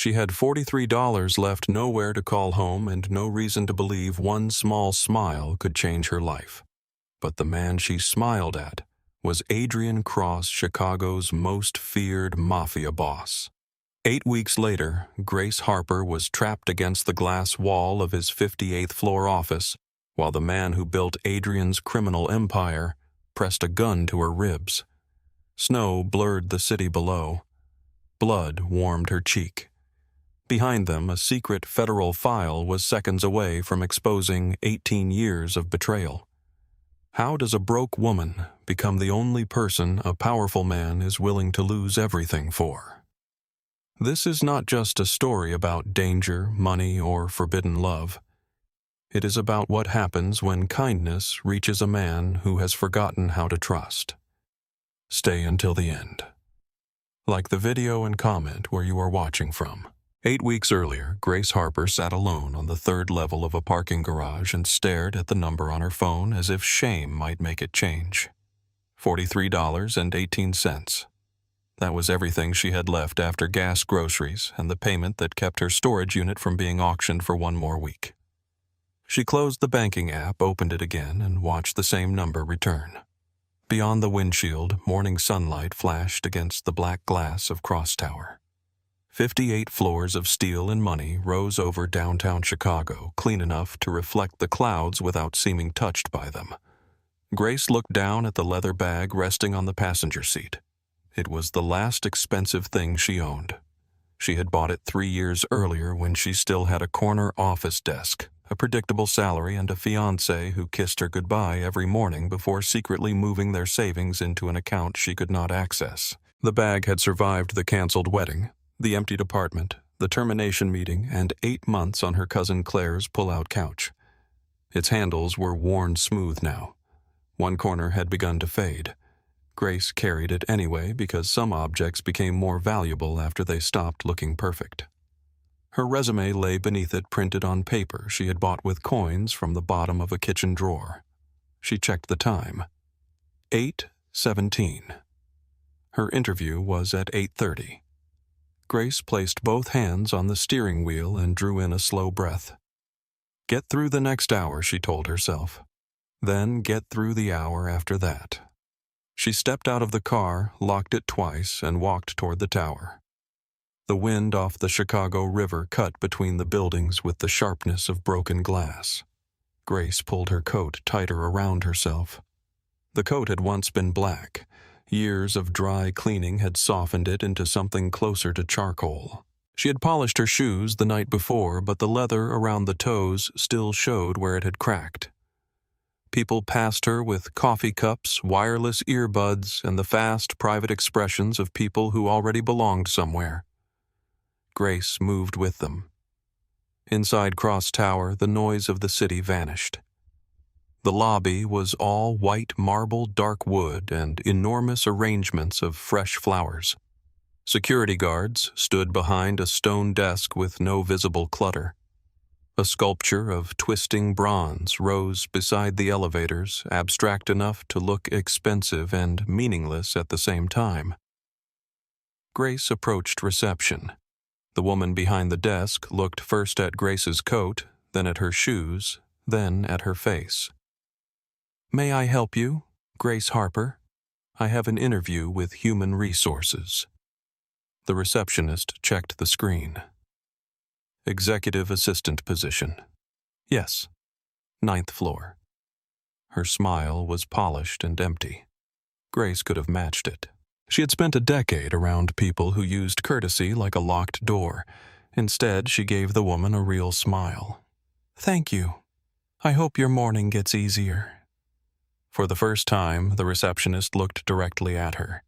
She had $43 left, nowhere to call home, and no reason to believe one small smile could change her life. But the man she smiled at was Adrian Cross, Chicago's most feared mafia boss. 8 weeks later, Grace Harper was trapped against the glass wall of his 58th floor office, while the man who built Adrian's criminal empire pressed a gun to her ribs. Snow blurred the city below. Blood warmed her cheek. Behind them, a secret federal file was seconds away from exposing 18 years of betrayal. How does a broke woman become the only person a powerful man is willing to lose everything for? This is not just a story about danger, money, or forbidden love. It is about what happens when kindness reaches a man who has forgotten how to trust. Stay until the end. Like the video and comment where you are watching from. 8 weeks earlier, Grace Harper sat alone on the 3rd level of a parking garage and stared at the number on her phone as if shame might make it change. $43.18. That was everything she had left after gas, groceries, and the payment that kept her storage unit from being auctioned for one more week. She closed the banking app, opened it again, and watched the same number return. Beyond the windshield, morning sunlight flashed against the black glass of Cross Tower. 58 floors of steel and money rose over downtown Chicago, clean enough to reflect the clouds without seeming touched by them. Grace looked down at the leather bag resting on the passenger seat. It was the last expensive thing she owned. She had bought it 3 years earlier when she still had a corner office desk, a predictable salary, and a fiancé who kissed her goodbye every morning before secretly moving their savings into an account she could not access. The bag had survived the canceled wedding, the emptied apartment, the termination meeting, and 8 months on her cousin Claire's pull-out couch. Its handles were worn smooth now. One corner had begun to fade. Grace carried it anyway because some objects became more valuable after they stopped looking perfect. Her resume lay beneath it, printed on paper she had bought with coins from the bottom of a kitchen drawer. She checked the time. 8:17. Her interview was at 8:30. Grace placed both hands on the steering wheel and drew in a slow breath. Get through the next hour, she told herself. Then get through the hour after that. She stepped out of the car, locked it twice, and walked toward the tower. The wind off the Chicago River cut between the buildings with the sharpness of broken glass. Grace pulled her coat tighter around herself. The coat had once been black. Years of dry cleaning had softened it into something closer to charcoal. She had polished her shoes the night before, but the leather around the toes still showed where it had cracked. People passed her with coffee cups, wireless earbuds, and the fast, private expressions of people who already belonged somewhere. Grace moved with them. Inside Cross Tower, the noise of the city vanished. The lobby was all white marble, dark wood, and enormous arrangements of fresh flowers. Security guards stood behind a stone desk with no visible clutter. A sculpture of twisting bronze rose beside the elevators, abstract enough to look expensive and meaningless at the same time. Grace approached reception. The woman behind the desk looked first at Grace's coat, then at her shoes, then at her face. "May I help you, Grace Harper? I have an interview with Human Resources." The receptionist checked the screen. Executive assistant position. Yes. 9th floor. Her smile was polished and empty. Grace could have matched it. She had spent a decade around people who used courtesy like a locked door. Instead, she gave the woman a real smile. "Thank you. I hope your morning gets easier." For the first time, the receptionist looked directly at her.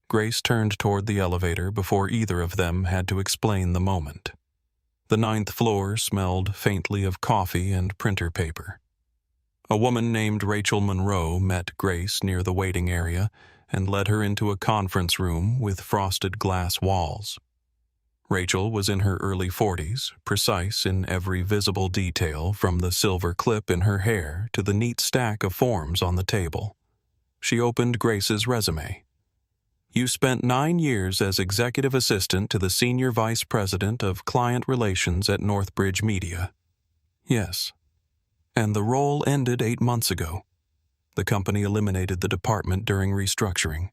Grace turned toward the elevator before either of them had to explain the moment. The 9th floor smelled faintly of coffee and printer paper. A woman named Rachel Monroe met Grace near the waiting area and led her into a conference room with frosted glass walls. Rachel was in her early 40s, precise in every visible detail, from the silver clip in her hair to the neat stack of forms on the table. She opened Grace's resume. You spent 9 years as executive assistant to the senior vice president of client relations at Northbridge Media. Yes. And the role ended 8 months ago. The company eliminated the department during restructuring.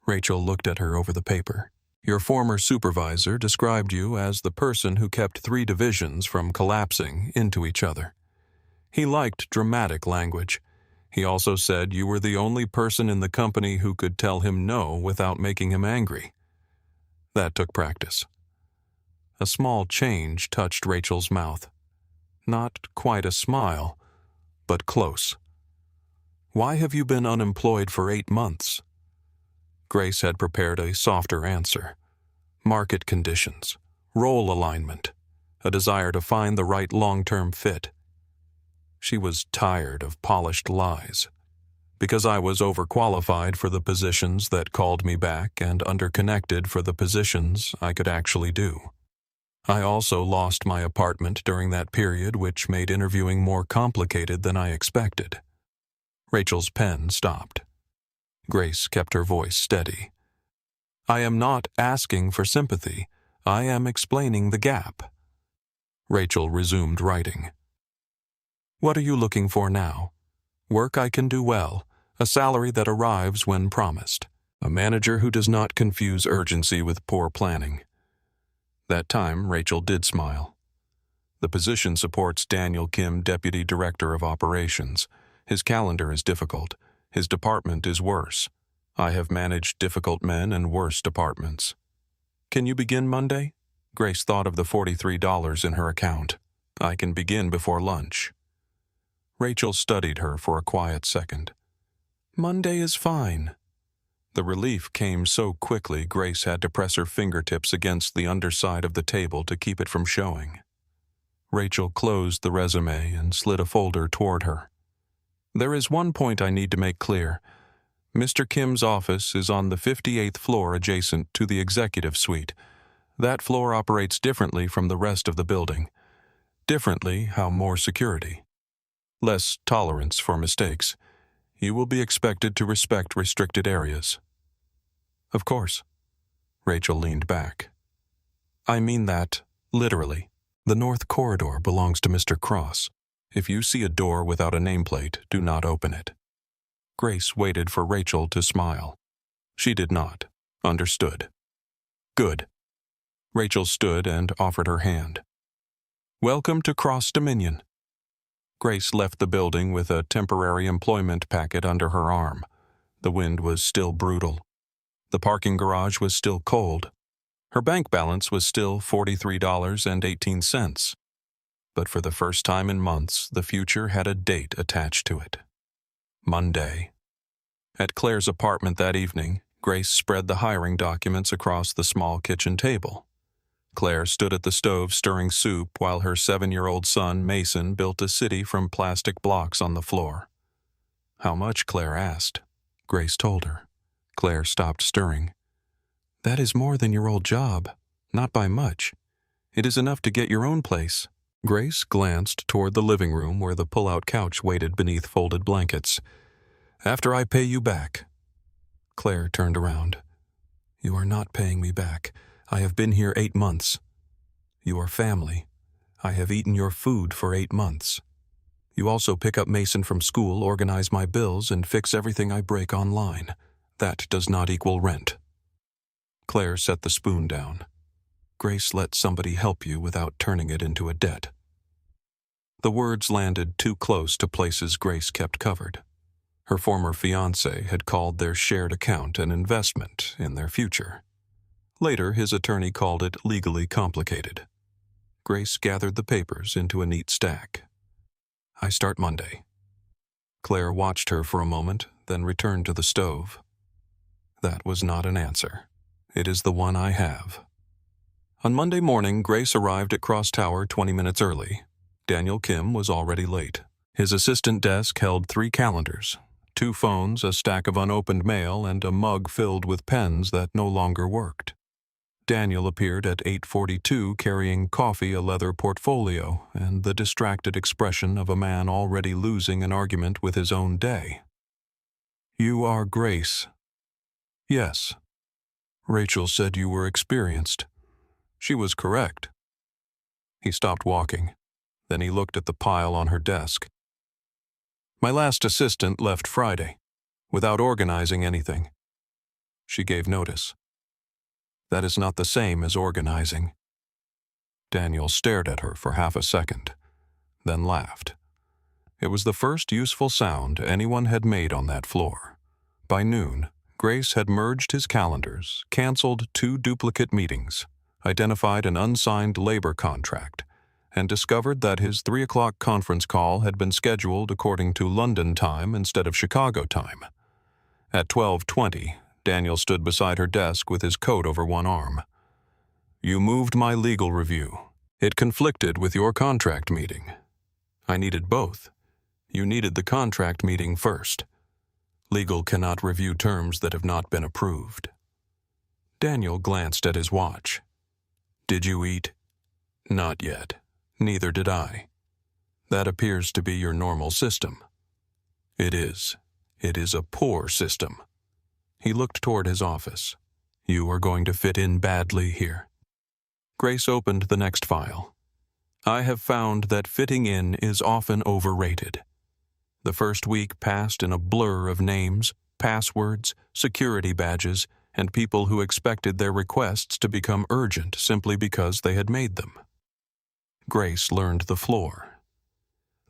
Rachel looked at her over the paper. Your former supervisor described you as the person who kept 3 divisions from collapsing into each other. He liked dramatic language. He also said you were the only person in the company who could tell him no without making him angry. That took practice. A small change touched Rachel's mouth. Not quite a smile, but close. Why have you been unemployed for 8 months? Grace had prepared a softer answer. Market conditions, role alignment, a desire to find the right long-term fit. She was tired of polished lies. Because I was overqualified for the positions that called me back and underconnected for the positions I could actually do. I also lost my apartment during that period, which made interviewing more complicated than I expected. Rachel's pen stopped. Grace kept her voice steady. I am not asking for sympathy. I am explaining the gap. Rachel resumed writing. What are you looking for now? Work I can do well, a salary that arrives when promised, a manager who does not confuse urgency with poor planning. That time, Rachel did smile. The position supports Daniel Kim, Deputy Director of Operations. His calendar is difficult. His department is worse. I have managed difficult men and worse departments. Can you begin Monday? Grace thought of the $43 in her account. I can begin before lunch. Rachel studied her for a quiet second. Monday is fine. The relief came so quickly Grace had to press her fingertips against the underside of the table to keep it from showing. Rachel closed the resume and slid a folder toward her. There is one point I need to make clear. Mr. Kim's office is on the 58th floor adjacent to the executive suite. That floor operates differently from the rest of the building. Differently, how more security. Less tolerance for mistakes. You will be expected to respect restricted areas. Of course. Rachel leaned back. I mean that, literally. The North Corridor belongs to Mr. Cross. If you see a door without a nameplate, do not open it. Grace waited for Rachel to smile. She did not. Understood. Good. Rachel stood and offered her hand. Welcome to Cross Dominion. Grace left the building with a temporary employment packet under her arm. The wind was still brutal. The parking garage was still cold. Her bank balance was still $43.18. But for the first time in months, the future had a date attached to it. Monday. At Claire's apartment that evening, Grace spread the hiring documents across the small kitchen table. Claire stood at the stove stirring soup while her 7-year-old son, Mason, built a city from plastic blocks on the floor. How much, Claire asked. Grace told her. Claire stopped stirring. That is more than your old job. Not by much. It is enough to get your own place. Grace glanced toward the living room where the pull-out couch waited beneath folded blankets. After I pay you back. Claire turned around. You are not paying me back. I have been here 8 months. You are family. I have eaten your food for 8 months. You also pick up Mason from school, organize my bills, and fix everything I break online. That does not equal rent. Claire set the spoon down. Grace let somebody help you without turning it into a debt. The words landed too close to places Grace kept covered. Her former fiancé had called their shared account an investment in their future. Later, his attorney called it legally complicated. Grace gathered the papers into a neat stack. I start Monday. Claire watched her for a moment, then returned to the stove. That was not an answer. It is the one I have. On Monday morning, Grace arrived at Cross Tower 20 minutes early. Daniel Kim was already late. His assistant desk held 3 calendars, 2 phones, a stack of unopened mail, and a mug filled with pens that no longer worked. Daniel appeared at 8:42 carrying coffee, a leather portfolio, and the distracted expression of a man already losing an argument with his own day. You are Grace. Yes. Rachel said you were experienced. She was correct. He stopped walking. Then he looked at the pile on her desk. My last assistant left Friday, without organizing anything. She gave notice. That is not the same as organizing. Daniel stared at her for half a second, then laughed. It was the first useful sound anyone had made on that floor. By noon, Grace had merged his calendars, canceled 2 duplicate meetings, identified an unsigned labor contract, and discovered that his 3 o'clock conference call had been scheduled according to London time instead of Chicago time. At 12:20, Daniel stood beside her desk with his coat over one arm. You moved my legal review. It conflicted with your contract meeting. I needed both. You needed the contract meeting first. Legal cannot review terms that have not been approved. Daniel glanced at his watch. Did you eat? Not yet. Neither did I. That appears to be your normal system. It is. It is a poor system. He looked toward his office. You are going to fit in badly here. Grace opened the next file. I have found that fitting in is often overrated. The first week passed in a blur of names, passwords, security badges, and people who expected their requests to become urgent simply because they had made them. Grace learned the floor.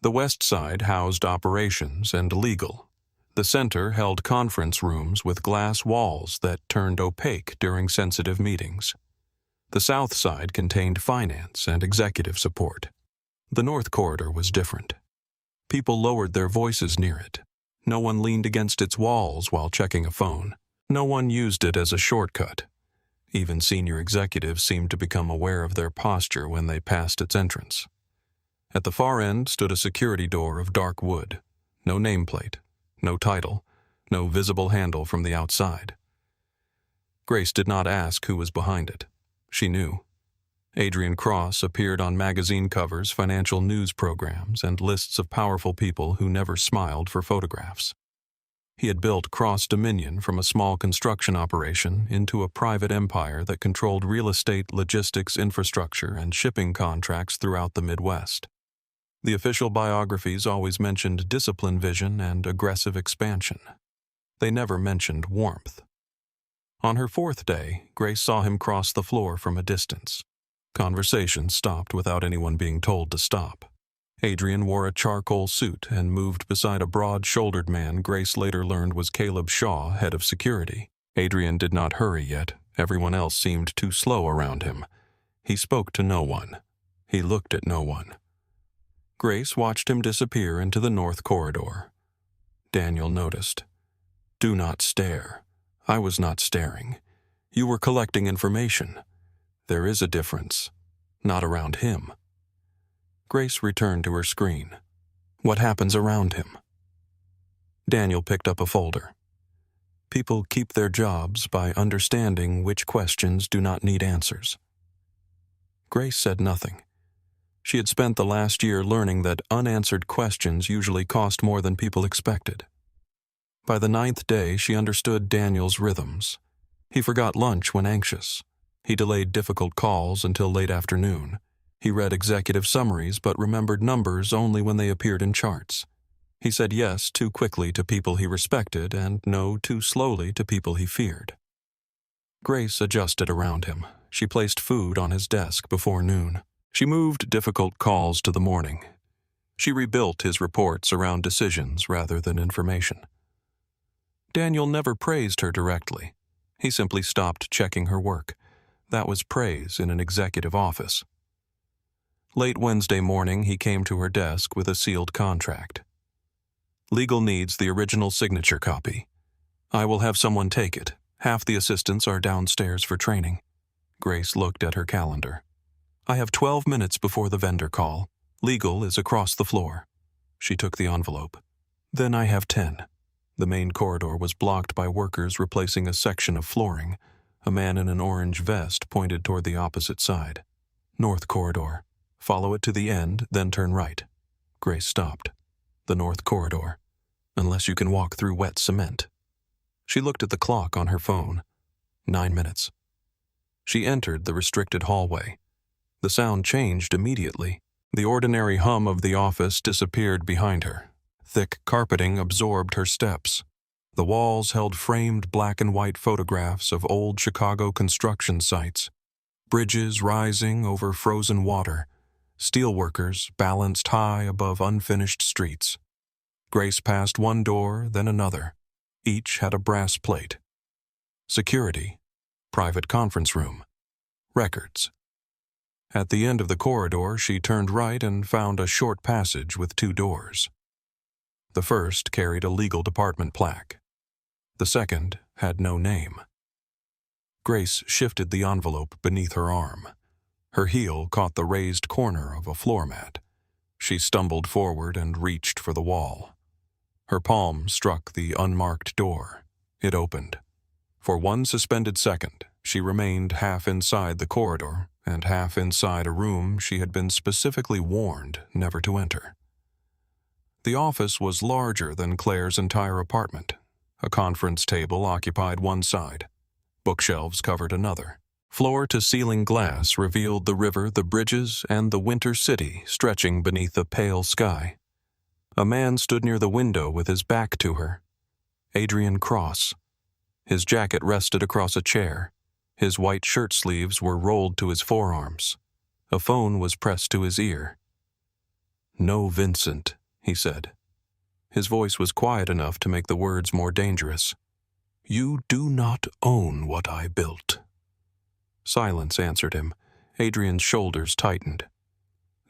The west side housed operations and legal. The center held conference rooms with glass walls that turned opaque during sensitive meetings. The south side contained finance and executive support. The north corridor was different. People lowered their voices near it. No one leaned against its walls while checking a phone. No one used it as a shortcut. Even senior executives seemed to become aware of their posture when they passed its entrance. At the far end stood a security door of dark wood. No nameplate, no title, no visible handle from the outside. Grace did not ask who was behind it. She knew. Adrian Cross appeared on magazine covers, financial news programs, and lists of powerful people who never smiled for photographs. He had built Cross Dominion from a small construction operation into a private empire that controlled real estate, logistics, infrastructure, and shipping contracts throughout the Midwest. The official biographies always mentioned discipline vision and aggressive expansion. They never mentioned warmth. On her 4th day, Grace saw him cross the floor from a distance. Conversation stopped without anyone being told to stop. Adrian wore a charcoal suit and moved beside a broad-shouldered man Grace later learned was Caleb Shaw, head of security. Adrian did not hurry yet. Everyone else seemed too slow around him. He spoke to no one. He looked at no one. Grace watched him disappear into the north corridor. Daniel noticed. Do not stare. I was not staring. You were collecting information. There is a difference. Not around him. Grace returned to her screen. What happens around him? Daniel picked up a folder. People keep their jobs by understanding which questions do not need answers. Grace said nothing. She had spent the last year learning that unanswered questions usually cost more than people expected. By the 9th day, she understood Daniel's rhythms. He forgot lunch when anxious. He delayed difficult calls until late afternoon. He read executive summaries but remembered numbers only when they appeared in charts. He said yes too quickly to people he respected and no too slowly to people he feared. Grace adjusted around him. She placed food on his desk before noon. She moved difficult calls to the morning. She rebuilt his reports around decisions rather than information. Daniel never praised her directly. He simply stopped checking her work. That was praise in an executive office. Late Wednesday morning, he came to her desk with a sealed contract. Legal needs the original signature copy. I will have someone take it. Half the assistants are downstairs for training. Grace looked at her calendar. I have 12 minutes before the vendor call. Legal is across the floor. She took the envelope. Then I have 10. The main corridor was blocked by workers replacing a section of flooring. A man in an orange vest pointed toward the opposite side. North corridor. Follow it to the end, then turn right. Grace stopped. The north corridor. Unless you can walk through wet cement. She looked at the clock on her phone. 9 minutes. She entered the restricted hallway. The sound changed immediately. The ordinary hum of the office disappeared behind her. Thick carpeting absorbed her steps. The walls held framed black and white photographs of old Chicago construction sites. Bridges rising over frozen water. Steelworkers balanced high above unfinished streets. Grace passed one door, then another. Each had a brass plate. Security. Private conference room. Records. At the end of the corridor, she turned right and found a short passage with 2 doors. The first carried a legal department plaque. The second had no name. Grace shifted the envelope beneath her arm. Her heel caught the raised corner of a floor mat. She stumbled forward and reached for the wall. Her palm struck the unmarked door. It opened. For one suspended second, she remained half inside the corridor and half inside a room she had been specifically warned never to enter. The office was larger than Claire's entire apartment. A conference table occupied one side. Bookshelves covered another. Floor-to-ceiling glass revealed the river, the bridges, and the winter city stretching beneath a pale sky. A man stood near the window with his back to her. Adrian Cross. His jacket rested across a chair. His white shirt sleeves were rolled to his forearms. A phone was pressed to his ear. "No, Vincent," he said. His voice was quiet enough to make the words more dangerous. "You do not own what I built." Silence answered him. Adrian's shoulders tightened.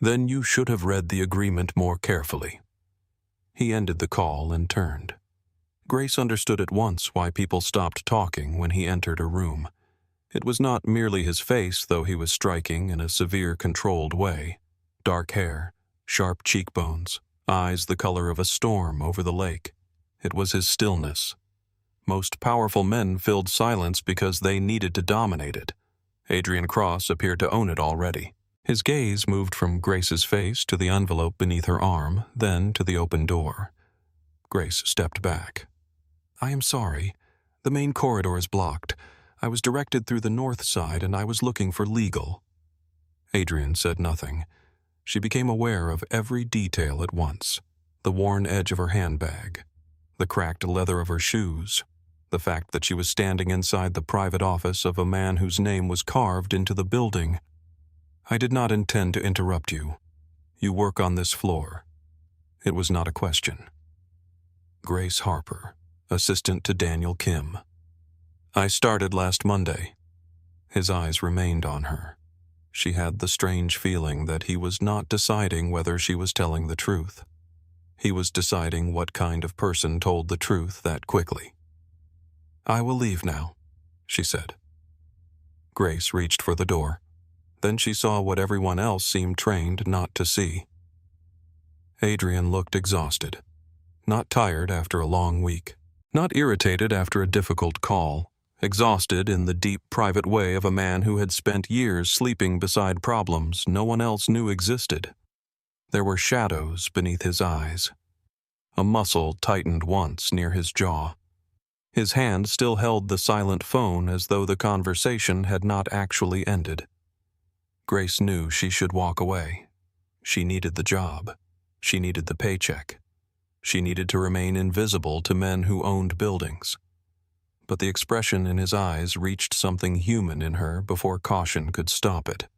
"Then you should have read the agreement more carefully." He ended the call and turned. Grace understood at once why people stopped talking when he entered a room. It was not merely his face, though he was striking in a severe, controlled way. Dark hair, sharp cheekbones, eyes the color of a storm over the lake. It was his stillness. Most powerful men filled silence because they needed to dominate it. Adrian Cross appeared to own it already. His gaze moved from Grace's face to the envelope beneath her arm, then to the open door. Grace stepped back. "I am sorry. The main corridor is blocked. I was directed through the north side and I was looking for legal." Adrian said nothing. She became aware of every detail at once. The worn edge of her handbag, the cracked leather of her shoes, the fact that she was standing inside the private office of a man whose name was carved into the building. "I did not intend to interrupt you. You work on this floor." It was not a question. Grace Harper, assistant to Daniel Kim. "I started last Monday." His eyes remained on her. She had the strange feeling that he was not deciding whether she was telling the truth. He was deciding what kind of person told the truth that quickly. "I will leave now," she said. Grace reached for the door. Then she saw what everyone else seemed trained not to see. Adrian looked exhausted. Not tired after a long week. Not irritated after a difficult call. Exhausted in the deep private way of a man who had spent years sleeping beside problems no one else knew existed. There were shadows beneath his eyes. A muscle tightened once near his jaw. His hand still held the silent phone as though the conversation had not actually ended. Grace knew she should walk away. She needed the job. She needed the paycheck. She needed to remain invisible to men who owned buildings. But the expression in his eyes reached something human in her before caution could stop it.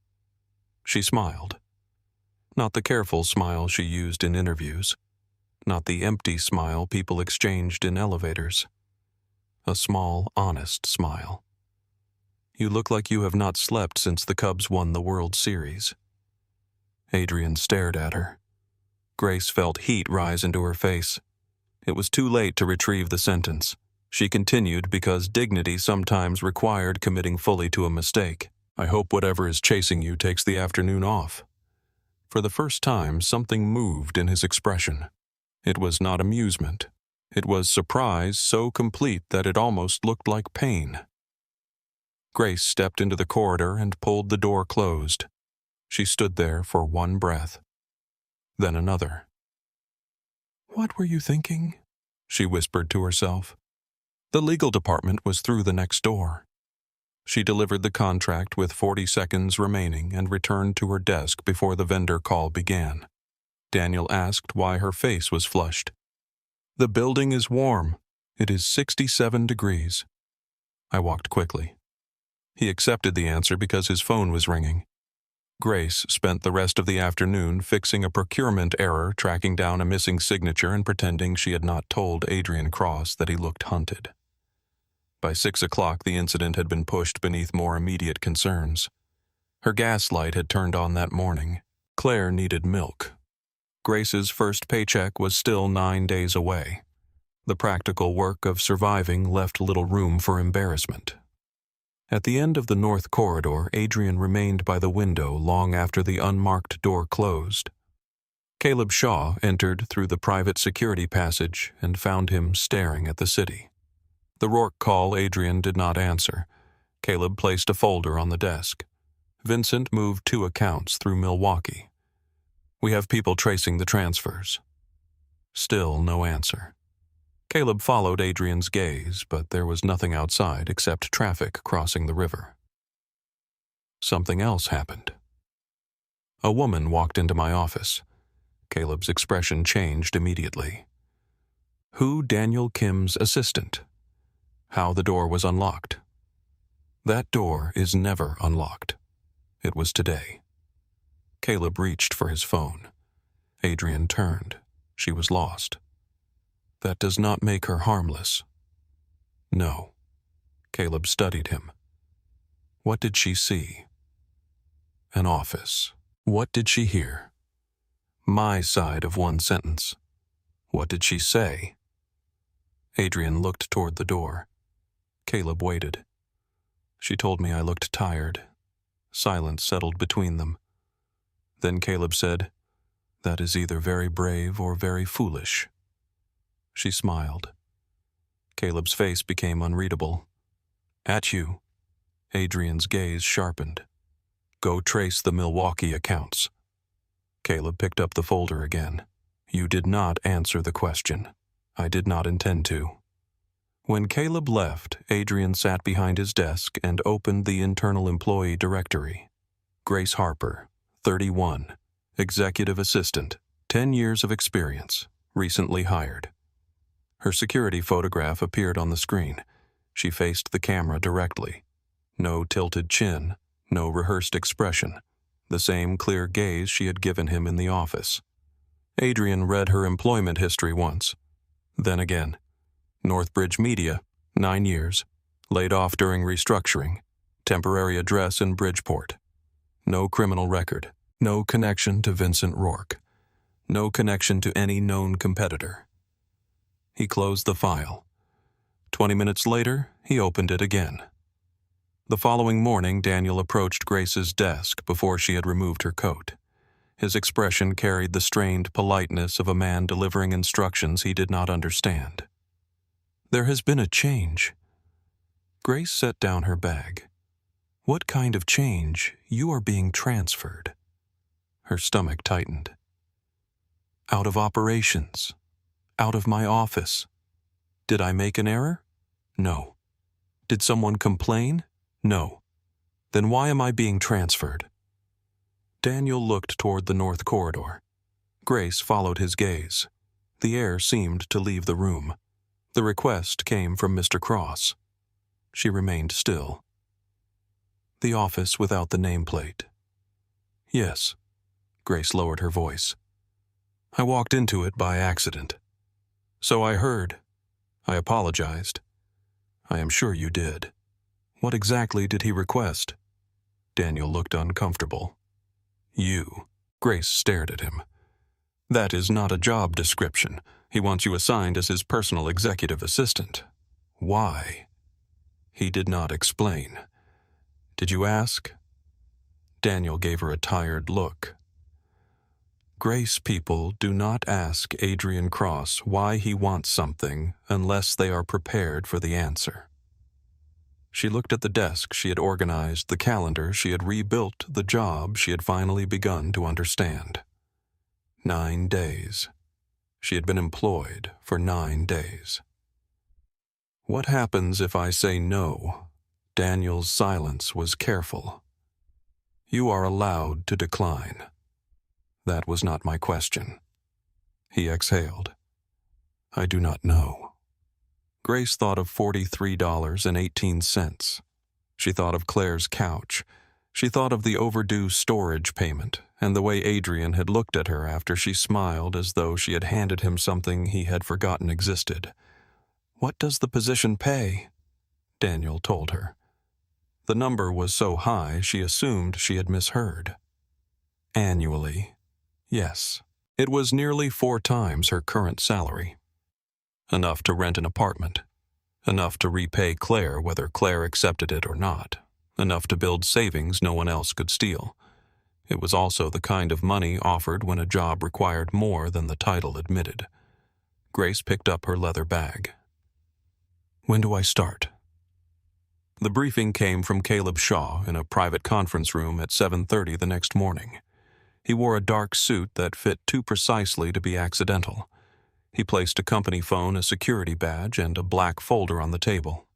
She smiled. Not the careful smile she used in interviews. Not the empty smile people exchanged in elevators. A small, honest smile. "You look like you have not slept since the Cubs won the World Series." Adrian stared at her. Grace felt heat rise into her face. It was too late to retrieve the sentence. She continued because dignity sometimes required committing fully to a mistake. "I hope whatever is chasing you takes the afternoon off." For the first time, something moved in his expression. It was not amusement. It was surprise so complete that it almost looked like pain. Grace stepped into the corridor and pulled the door closed. She stood there for one breath. Then another. "What were you thinking?" she whispered to herself. The legal department was through the next door. She delivered the contract with 40 seconds remaining and returned to her desk before the vendor call began. Daniel asked why her face was flushed. "The building is warm. It is 67 degrees. I walked quickly. He accepted the answer because his phone was ringing. Grace spent the rest of the afternoon fixing a procurement error, tracking down a missing signature, and pretending she had not told Adrian Cross that he looked hunted. By 6 o'clock, the incident had been pushed beneath more immediate concerns. Her gas light had turned on that morning. Claire needed milk. Grace's first paycheck was still 9 days away. The practical work of surviving left little room for embarrassment. At the end of the north corridor, Adrian remained by the window long after the unmarked door closed. Caleb Shaw entered through the private security passage and found him staring at the city. The Rourke call Adrian did not answer. Caleb placed a folder on the desk. Vincent moved 2 accounts through Milwaukee. "We have people tracing the transfers." Still no answer. Caleb followed Adrian's gaze, but there was nothing outside except traffic crossing the river. Something else happened. A woman walked into my office. Caleb's expression changed immediately. Who Daniel Kim's assistant? How the door was unlocked? That door is never unlocked. It was today. Caleb reached for his phone. Adrian turned. She was lost. That does not make her harmless. No. Caleb studied him. What did she see? An office. What did she hear? My side of one sentence. What did she say? Adrian looked toward the door. Caleb waited. She told me I looked tired. Silence settled between them. Then Caleb said, "That is either very brave or very foolish." She smiled. Caleb's face became unreadable. "At you." Adrian's gaze sharpened. "Go trace the Milwaukee accounts." Caleb picked up the folder again. "You did not answer the question. I did not intend to." When Caleb left, Adrian sat behind his desk and opened the internal employee directory. Grace Harper, 31, executive assistant, 10 years of experience, recently hired. Her security photograph appeared on the screen. She faced the camera directly. No tilted chin, no rehearsed expression, the same clear gaze she had given him in the office. Adrian read her employment history once. Then again. Northbridge Media, 9 years, laid off during restructuring, temporary address in Bridgeport. No criminal record, no connection to Vincent Rourke, no connection to any known competitor. He closed the file. 20 minutes later, he opened it again. The following morning, Daniel approached Grace's desk before she had removed her coat. His expression carried the strained politeness of a man delivering instructions he did not understand. "There has been a change." Grace set down her bag. "What kind of change? You are being transferred." Her stomach tightened. "Out of operations. Out of my office. Did I make an error? No. Did someone complain? No. Then why am I being transferred?" Daniel looked toward the north corridor. Grace followed his gaze. The air seemed to leave the room. The request came from Mr. Cross. She remained still. "The office without the nameplate." "Yes." Grace lowered her voice. "I walked into it by accident." "So I heard. I apologized." "I am sure you did. What exactly did he request?" Daniel looked uncomfortable. "You." Grace stared at him. "That is not a job description. He wants you assigned as his personal executive assistant." "Why?" He did not explain. "Did you ask?" Daniel gave her a tired look. Grace people do not ask Adrian Cross why he wants something unless they are prepared for the answer. She looked at the desk she had organized, the calendar she had rebuilt, the job she had finally begun to understand. 9 days. She had been employed for 9 days. What happens if I say no? Daniel's silence was careful. You are allowed to decline. That was not my question. He exhaled. I do not know. Grace thought of $43.18. She thought of Claire's couch. She thought of the overdue storage payment and the way Adrian had looked at her after she smiled as though she had handed him something he had forgotten existed. What does the position pay? Daniel told her. The number was so high she assumed she had misheard. Annually, yes. It was nearly 4 times her current salary. Enough to rent an apartment. Enough to repay Claire whether Claire accepted it or not. Enough to build savings no one else could steal. It was also the kind of money offered when a job required more than the title admitted. Grace picked up her leather bag. When do I start? The briefing came from Caleb Shaw in a private conference room at 7:30 the next morning. He wore a dark suit that fit too precisely to be accidental. He placed a company phone, a security badge, and a black folder on the table.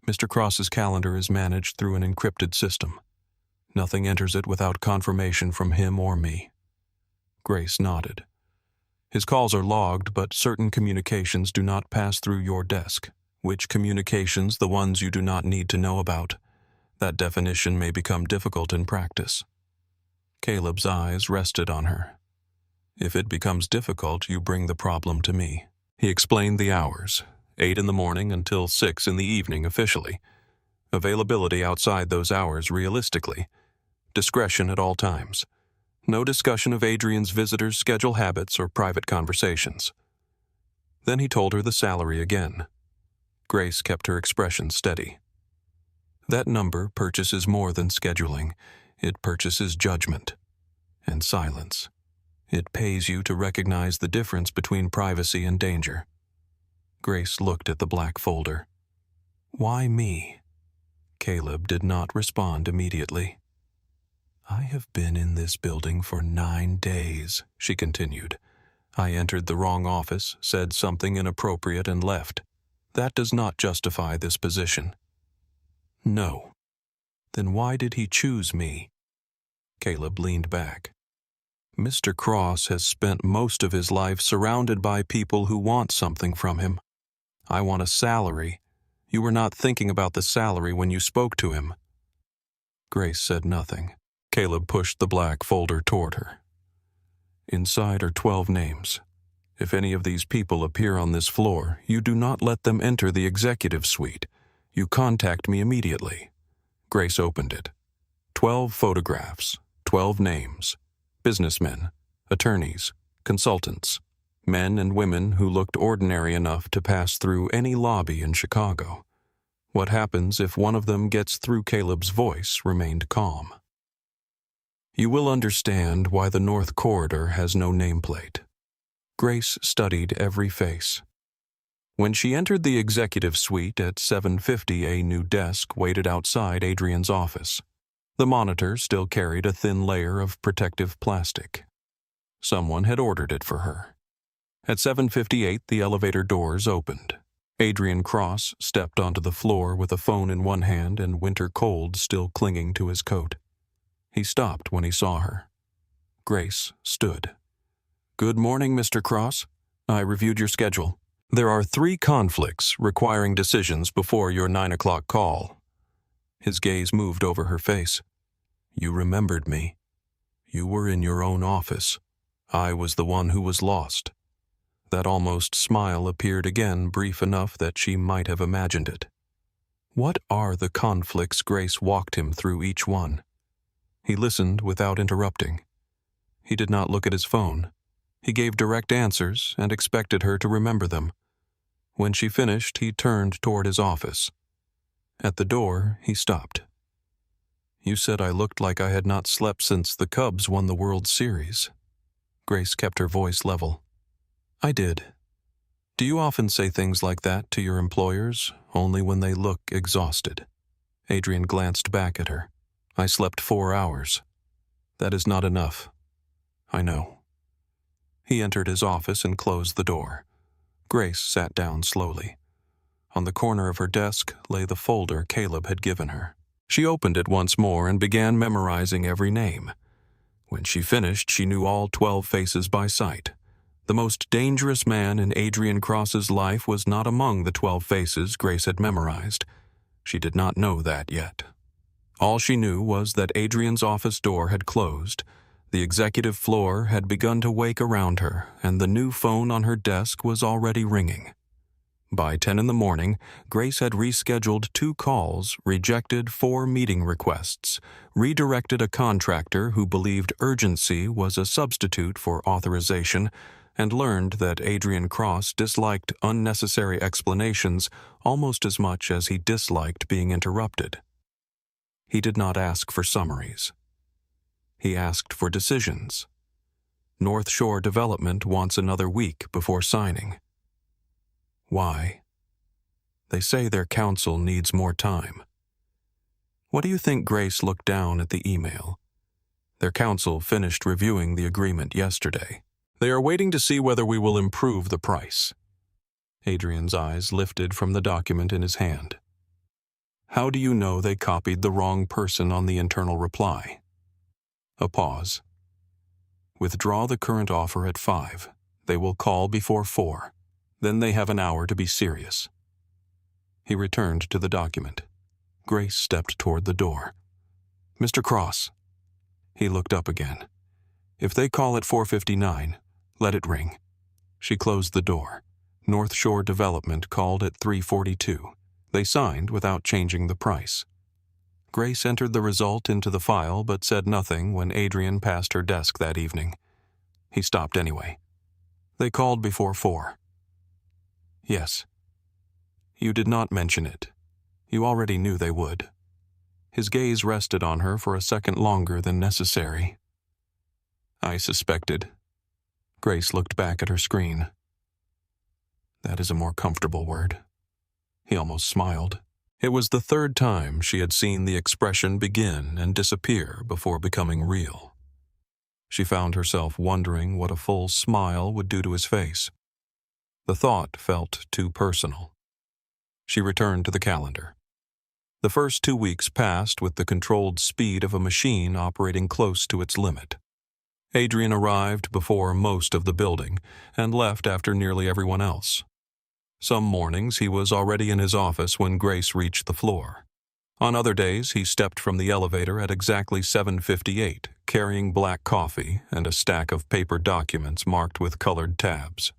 Mr. Cross's calendar is managed through an encrypted system. Nothing enters it without confirmation from him or me. Grace nodded. His calls are logged, but certain communications do not pass through your desk. Which communications, the ones you do not need to know about? That definition may become difficult in practice. Caleb's eyes rested on her. If it becomes difficult, you bring the problem to me. He explained the hours, 8 in the morning until 6 in the evening officially. Availability outside those hours realistically. Discretion at all times. No discussion of Adrian's visitors' schedule habits or private conversations. Then he told her the salary again. Grace kept her expression steady. That number purchases more than scheduling. It purchases judgment and silence. It pays you to recognize the difference between privacy and danger. Grace looked at the black folder. Why me? Caleb did not respond immediately. I have been in this building for 9 days, she continued. I entered the wrong office, said something inappropriate, and left. That does not justify this position. No. Then why did he choose me? Caleb leaned back. Mr. Cross has spent most of his life surrounded by people who want something from him. I want a salary. You were not thinking about the salary when you spoke to him. Grace said nothing. Caleb pushed the black folder toward her. Inside are 12 names. If any of these people appear on this floor, you do not let them enter the executive suite. You contact me immediately. Grace opened it. 12 photographs, 12 names. Businessmen, attorneys, consultants, men and women who looked ordinary enough to pass through any lobby in Chicago. What happens if one of them gets through? Caleb's voice remained calm. You will understand why the North Corridor has no nameplate. Grace studied every face. When she entered the executive suite at 7:50, a new desk waited outside Adrian's office. The monitor still carried a thin layer of protective plastic. Someone had ordered it for her. At 7:58, the elevator doors opened. Adrian Cross stepped onto the floor with a phone in one hand and winter cold still clinging to his coat. He stopped when he saw her. Grace stood. Good morning, Mr. Cross. I reviewed your schedule. There are 3 conflicts requiring decisions before your 9 o'clock call. His gaze moved over her face. You remembered me. You were in your own office. I was the one who was lost. That almost smile appeared again, brief enough that she might have imagined it. What are the conflicts? Grace walked him through each one. He listened without interrupting. He did not look at his phone. He gave direct answers and expected her to remember them. When she finished, he turned toward his office. At the door, he stopped. You said I looked like I had not slept since the Cubs won the World Series. Grace kept her voice level. I did. Do you often say things like that to your employers, only when they look exhausted? Adrian glanced back at her. I slept 4 hours. That is not enough. I know. He entered his office and closed the door. Grace sat down slowly. On the corner of her desk lay the folder Caleb had given her. She opened it once more and began memorizing every name. When she finished, she knew all 12 faces by sight. The most dangerous man in Adrian Cross's life was not among the 12 faces Grace had memorized. She did not know that yet. All she knew was that Adrian's office door had closed, the executive floor had begun to wake around her, and the new phone on her desk was already ringing. By 10 in the morning, Grace had rescheduled 2 calls, rejected 4 meeting requests, redirected a contractor who believed urgency was a substitute for authorization, and learned that Adrian Cross disliked unnecessary explanations almost as much as he disliked being interrupted. He did not ask for summaries. He asked for decisions. North Shore Development wants another week before signing. Why? They say their counsel needs more time. What do you think? Grace looked down at the email. Their counsel finished reviewing the agreement yesterday. They are waiting to see whether we will improve the price. Adrian's eyes lifted from the document in his hand. How do you know they copied the wrong person on the internal reply? A pause. Withdraw the current offer at 5. They will call before 4. Then they have an hour to be serious. He returned to the document. Grace stepped toward the door. Mr. Cross. He looked up again. If they call at 4:59, let it ring. She closed the door. North Shore Development called at 3:42. They signed without changing the price. Grace entered the result into the file but said nothing when Adrian passed her desk that evening. He stopped anyway. They called before 4. Yes. You did not mention it. You already knew they would. His gaze rested on her for a second longer than necessary. I suspected. Grace looked back at her screen. That is a more comfortable word. He almost smiled. It was the 3rd time she had seen the expression begin and disappear before becoming real. She found herself wondering what a full smile would do to his face. The thought felt too personal. She returned to the calendar. The first 2 weeks passed with the controlled speed of a machine operating close to its limit. Adrian arrived before most of the building and left after nearly everyone else. Some mornings he was already in his office when Grace reached the floor. On other days he stepped from the elevator at exactly 7:58, carrying black coffee and a stack of paper documents marked with colored tabs.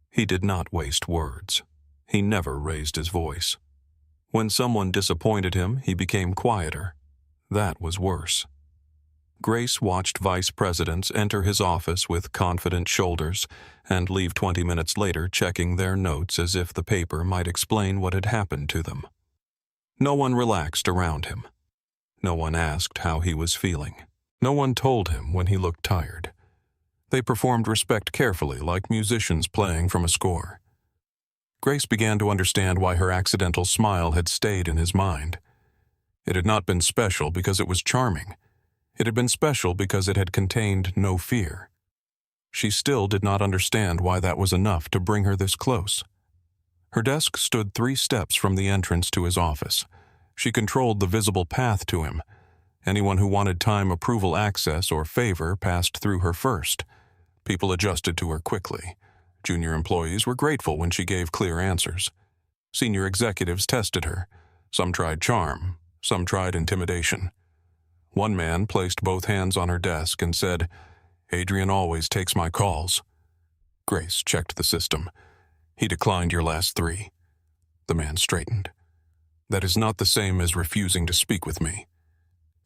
He did not waste words. He never raised his voice. When someone disappointed him, he became quieter. That was worse. Grace watched vice presidents enter his office with confident shoulders and leave 20 minutes later checking their notes as if the paper might explain what had happened to them. No one relaxed around him. No one asked how he was feeling. No one told him when he looked tired. They performed respect carefully, like musicians playing from a score. Grace began to understand why her accidental smile had stayed in his mind. It had not been special because it was charming. It had been special because it had contained no fear. She still did not understand why that was enough to bring her this close. Her desk stood 3 steps from the entrance to his office. She controlled the visible path to him. Anyone who wanted time approval access or favor passed through her first. People adjusted to her quickly. Junior employees were grateful when she gave clear answers. Senior executives tested her. Some tried charm. Some tried intimidation. One man placed both hands on her desk and said, "Adrian always takes my calls." Grace checked the system. "He declined your last 3. The man straightened. "That is not the same as refusing to speak with me."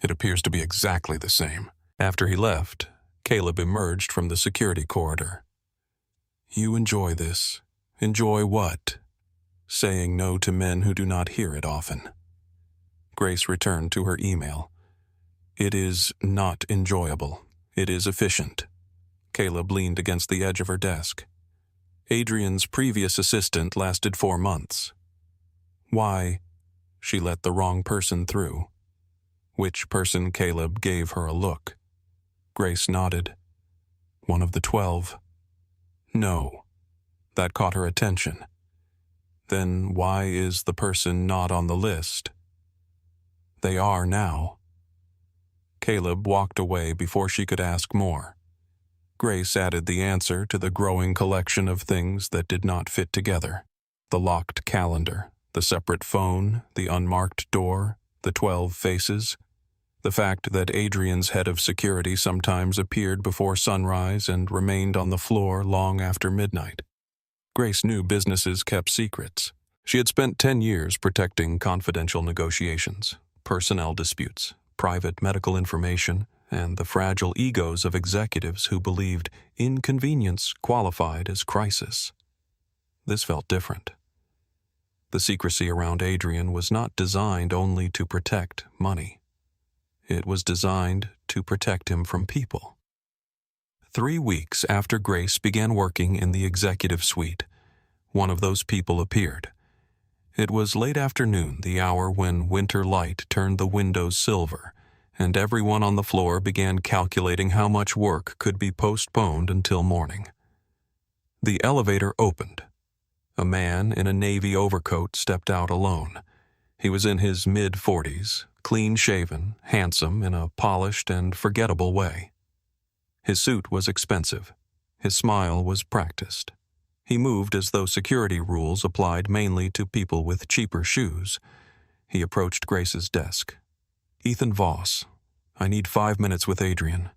"It appears to be exactly the same." After he left, Caleb emerged from the security corridor. "You enjoy this. Enjoy what?" "Saying no to men who do not hear it often." Grace returned to her email. "It is not enjoyable. It is efficient." Caleb leaned against the edge of her desk. Adrian's previous assistant lasted 4 months. Why? She let the wrong person through. Which person? Caleb gave her a look. Grace nodded. "One of the 12. "No." That caught her attention. Then why is the person not on the list? They are now. Caleb walked away before she could ask more. Grace added the answer to the growing collection of things that did not fit together. The locked calendar, the separate phone, the unmarked door, the 12 faces, the fact that Adrian's head of security sometimes appeared before sunrise and remained on the floor long after midnight. Grace knew businesses kept secrets. She had spent 10 years protecting confidential negotiations, personnel disputes, private medical information, and the fragile egos of executives who believed inconvenience qualified as crisis. This felt different. The secrecy around Adrian was not designed only to protect money. It was designed to protect him from people. 3 weeks after Grace began working in the executive suite, one of those people appeared. It was late afternoon, the hour when winter light turned the windows silver, and everyone on the floor began calculating how much work could be postponed until morning. The elevator opened. A man in a navy overcoat stepped out alone. He was in his mid-40s, clean-shaven, handsome in a polished and forgettable way. His suit was expensive. His smile was practiced. He moved as though security rules applied mainly to people with cheaper shoes. He approached Grace's desk. "Ethan Voss. I need 5 minutes with Adrian."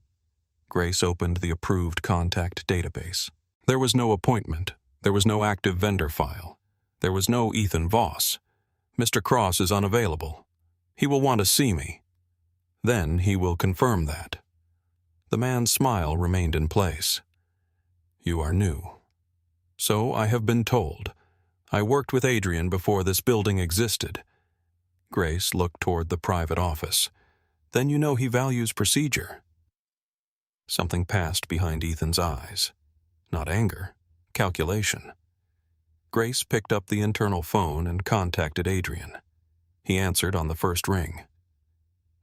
Grace opened the approved contact database. There was no appointment. There was no active vendor file. There was no Ethan Voss. "Mr. Cross is unavailable. He will want to see me. Then he will confirm that." The man's smile remained in place. "You are new." "So I have been told. I worked with Adrian before this building existed." Grace looked toward the private office. "Then you know he values procedure." Something passed behind Ethan's eyes. Not anger, calculation. Grace picked up the internal phone and contacted Adrian. He answered on the first ring.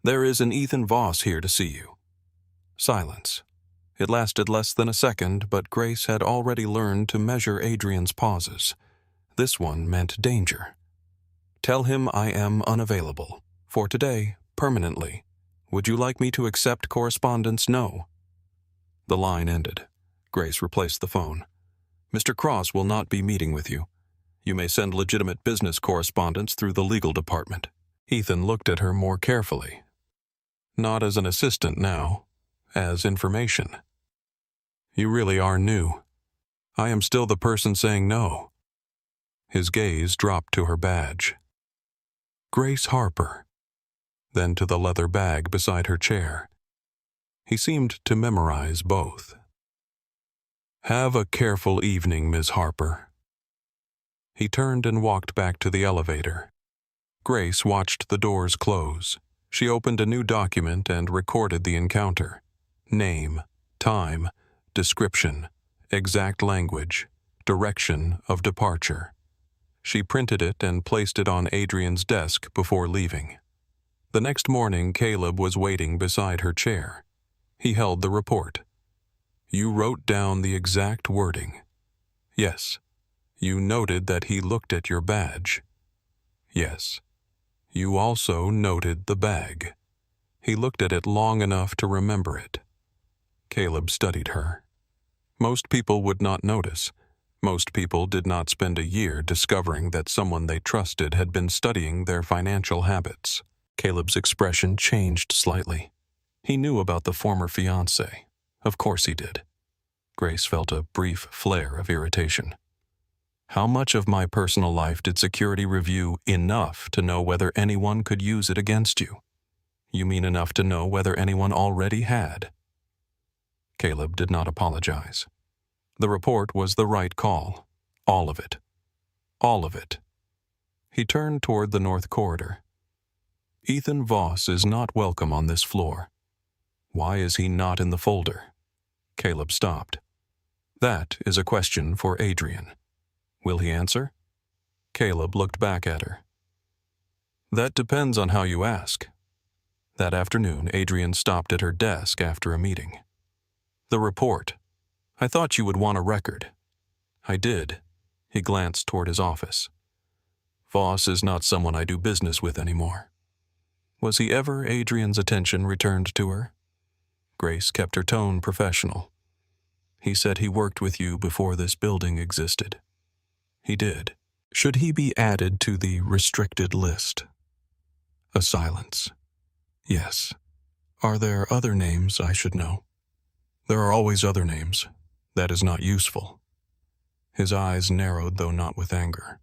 "There is an Ethan Voss here to see you." Silence. It lasted less than a second, but Grace had already learned to measure Adrian's pauses. This one meant danger. "Tell him I am unavailable. For today, permanently. Would you like me to accept correspondence? No." The line ended. Grace replaced the phone. "Mr. Cross will not be meeting with you. You may send legitimate business correspondence through the legal department." Ethan looked at her more carefully. "Not as an assistant now, as information. You really are new. I am still the person saying no." His gaze dropped to her badge. "Grace Harper." Then to the leather bag beside her chair. He seemed to memorize both. "Have a careful evening, Ms. Harper." He turned and walked back to the elevator. Grace watched the doors close. She opened a new document and recorded the encounter. Name, time, description, exact language, direction of departure. She printed it and placed it on Adrian's desk before leaving. The next morning, Caleb was waiting beside her chair. He held the report. "You wrote down the exact wording." "Yes." "You noted that he looked at your badge." "Yes." "You also noted the bag." "He looked at it long enough to remember it." Caleb studied her. Most people would not notice. Most people did not spend a year discovering that someone they trusted had been studying their financial habits. Caleb's expression changed slightly. He knew about the former fiancé. Of course he did. Grace felt a brief flare of irritation. "How much of my personal life did security review enough to know whether anyone could use it against you?" "You mean enough to know whether anyone already had?" Caleb did not apologize. The report was the right call. All of it. All of it. He turned toward the north corridor. "Ethan Voss is not welcome on this floor." "Why is he not in the folder?" Caleb stopped. "That is a question for Adrian." "Will he answer?" Caleb looked back at her. "That depends on how you ask." That afternoon, Adrian stopped at her desk after a meeting. "The report. I thought you would want a record." "I did." He glanced toward his office. Voss is not someone I do business with anymore. Was he ever? Adrian's attention returned to her. Grace kept her tone professional. He said he worked with you before this building existed. He did. Should he be added to the restricted list? A silence. Yes. Are there other names I should know? There are always other names. That is not useful. His eyes narrowed, though not with anger.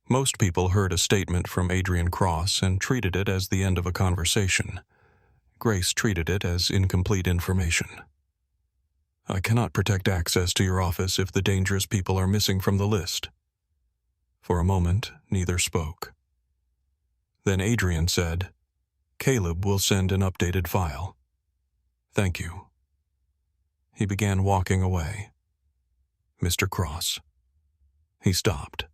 Most people heard a statement from Adrian Cross and treated it as the end of a conversation. Grace treated it as incomplete information. I cannot protect access to your office if the dangerous people are missing from the list. For a moment, neither spoke. Then Adrian said, Caleb will send an updated file. Thank you. He began walking away. Mr. Cross. He stopped.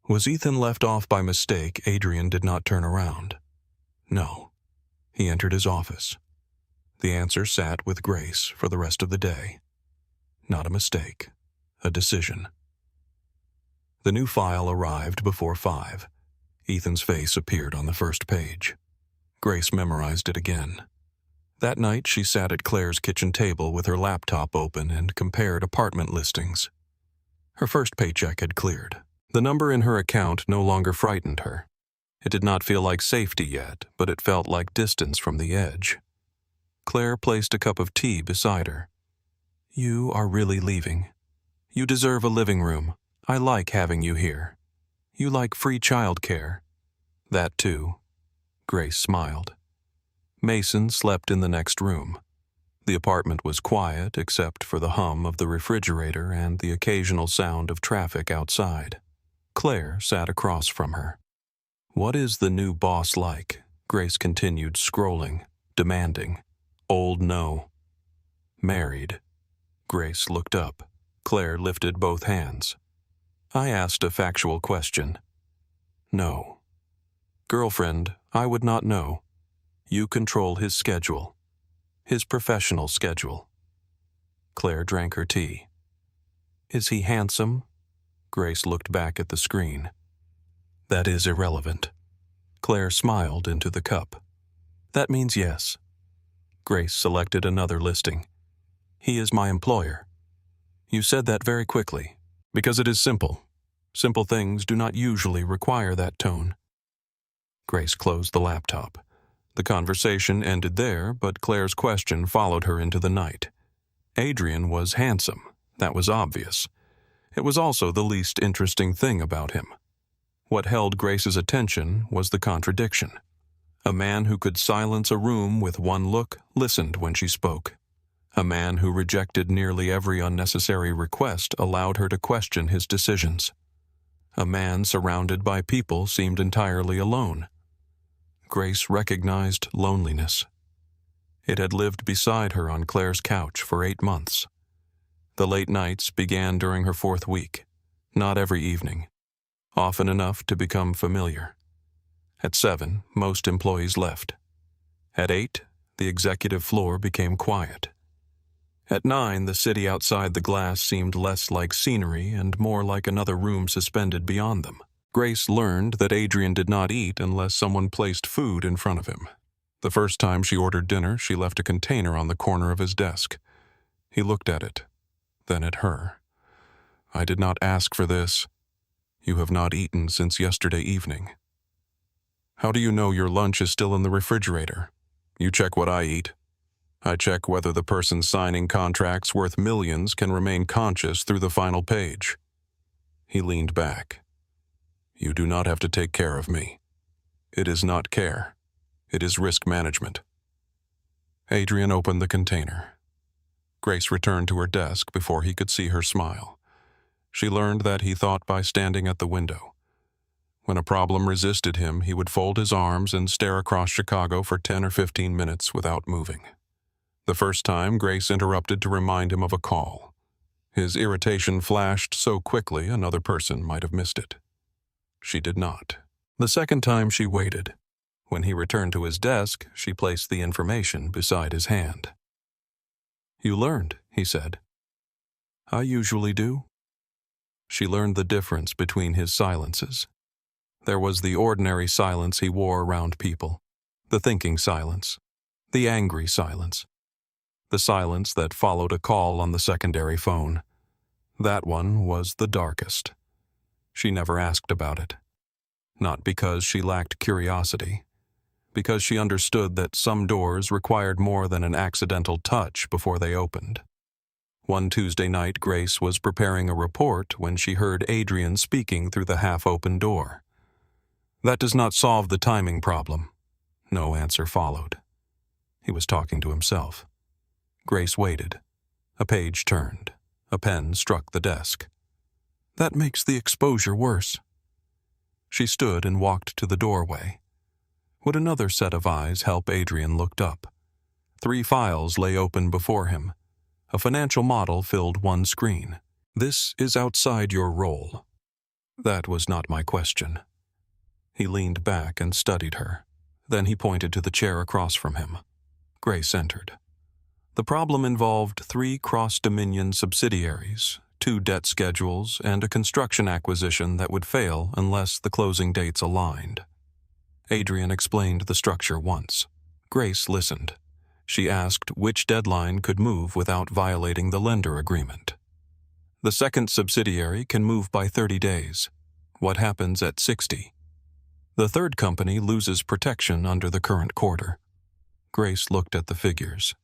Was Ethan left off by mistake? Adrian did not turn around. No. He entered his office. The answer sat with Grace for the rest of the day. Not a mistake. A decision. The new file arrived before 5. Ethan's face appeared on the first page. Grace memorized it again. That night she sat at Claire's kitchen table with her laptop open and compared apartment listings. Her first paycheck had cleared. The number in her account no longer frightened her. It did not feel like safety yet, but it felt like distance from the edge. Claire placed a cup of tea beside her. You are really leaving. You deserve a living room. I like having you here. You like free childcare. That too. Grace smiled. Mason slept in the next room. The apartment was quiet except for the hum of the refrigerator and the occasional sound of traffic outside. Claire sat across from her. What is the new boss like? Grace continued, scrolling, demanding. Old, no. Married. Grace looked up. Claire lifted both hands. I asked a factual question. No. Girlfriend, I would not know. You control his schedule. His professional schedule. Claire drank her tea. Is he handsome? Grace looked back at the screen. That is irrelevant. Claire smiled into the cup. That means yes. Grace selected another listing. He is my employer. You said that very quickly. Because it is simple. Simple things do not usually require that tone. Grace closed the laptop. The conversation ended there, but Claire's question followed her into the night. Adrian was handsome. That was obvious. It was also the least interesting thing about him. What held Grace's attention was the contradiction. A man who could silence a room with one look listened when she spoke. A man who rejected nearly every unnecessary request allowed her to question his decisions. A man surrounded by people seemed entirely alone. Grace recognized loneliness. It had lived beside her on Claire's couch for 8 months. The late nights began during her 4th week, not every evening, often enough to become familiar. At 7, most employees left. At 8, the executive floor became quiet. At 9, the city outside the glass seemed less like scenery and more like another room suspended beyond them. Grace learned that Adrian did not eat unless someone placed food in front of him. The first time she ordered dinner, she left a container on the corner of his desk. He looked at it, then at her. I did not ask for this. You have not eaten since yesterday evening. How do you know your lunch is still in the refrigerator? You check what I eat. I check whether the person signing contracts worth millions can remain conscious through the final page. He leaned back. You do not have to take care of me. It is not care. It is risk management. Adrian opened the container. Grace returned to her desk before he could see her smile. She learned that he thought by standing at the window. When a problem resisted him, he would fold his arms and stare across Chicago for 10 or 15 minutes without moving. The first time, Grace interrupted to remind him of a call. His irritation flashed so quickly another person might have missed it. She did not. The second time she waited. When he returned to his desk, she placed the information beside his hand. You learned, he said. I usually do. She learned the difference between his silences. There was the ordinary silence he wore around people, the thinking silence, the angry silence, the silence that followed a call on the secondary phone. That one was the darkest. She never asked about it. Not because she lacked curiosity, because she understood that some doors required more than an accidental touch before they opened. One Tuesday night, Grace was preparing a report when she heard Adrian speaking through the half-open door. "That does not solve the timing problem." No answer followed. He was talking to himself. Grace waited. A page turned. A pen struck the desk. "That makes the exposure worse." She stood and walked to the doorway. Would another set of eyes help? Adrian looked up. 3 files lay open before him. A financial model filled one screen. "This is outside your role." "That was not my question." He leaned back and studied her. Then he pointed to the chair across from him. Grace entered. The problem involved 3 cross-dominion subsidiaries, 2 debt schedules, and a construction acquisition that would fail unless the closing dates aligned. Adrian explained the structure once. Grace listened. She asked which deadline could move without violating the lender agreement. The second subsidiary can move by 30 days. What happens at 60? The third company loses protection under the current quarter. Grace looked at the figures.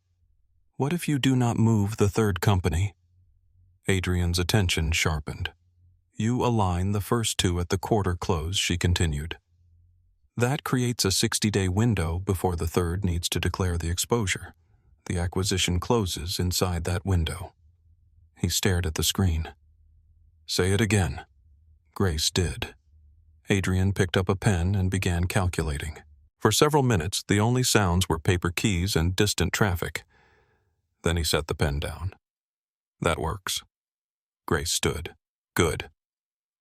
What if you do not move the third company? Adrian's attention sharpened. You align the first 2 at the quarter close, she continued. That creates a 60-day window before the third needs to declare the exposure. The acquisition closes inside that window. He stared at the screen. Say it again. Grace did. Adrian picked up a pen and began calculating. For several minutes, the only sounds were paper keys and distant traffic. Then he set the pen down. That works. Grace stood. Good.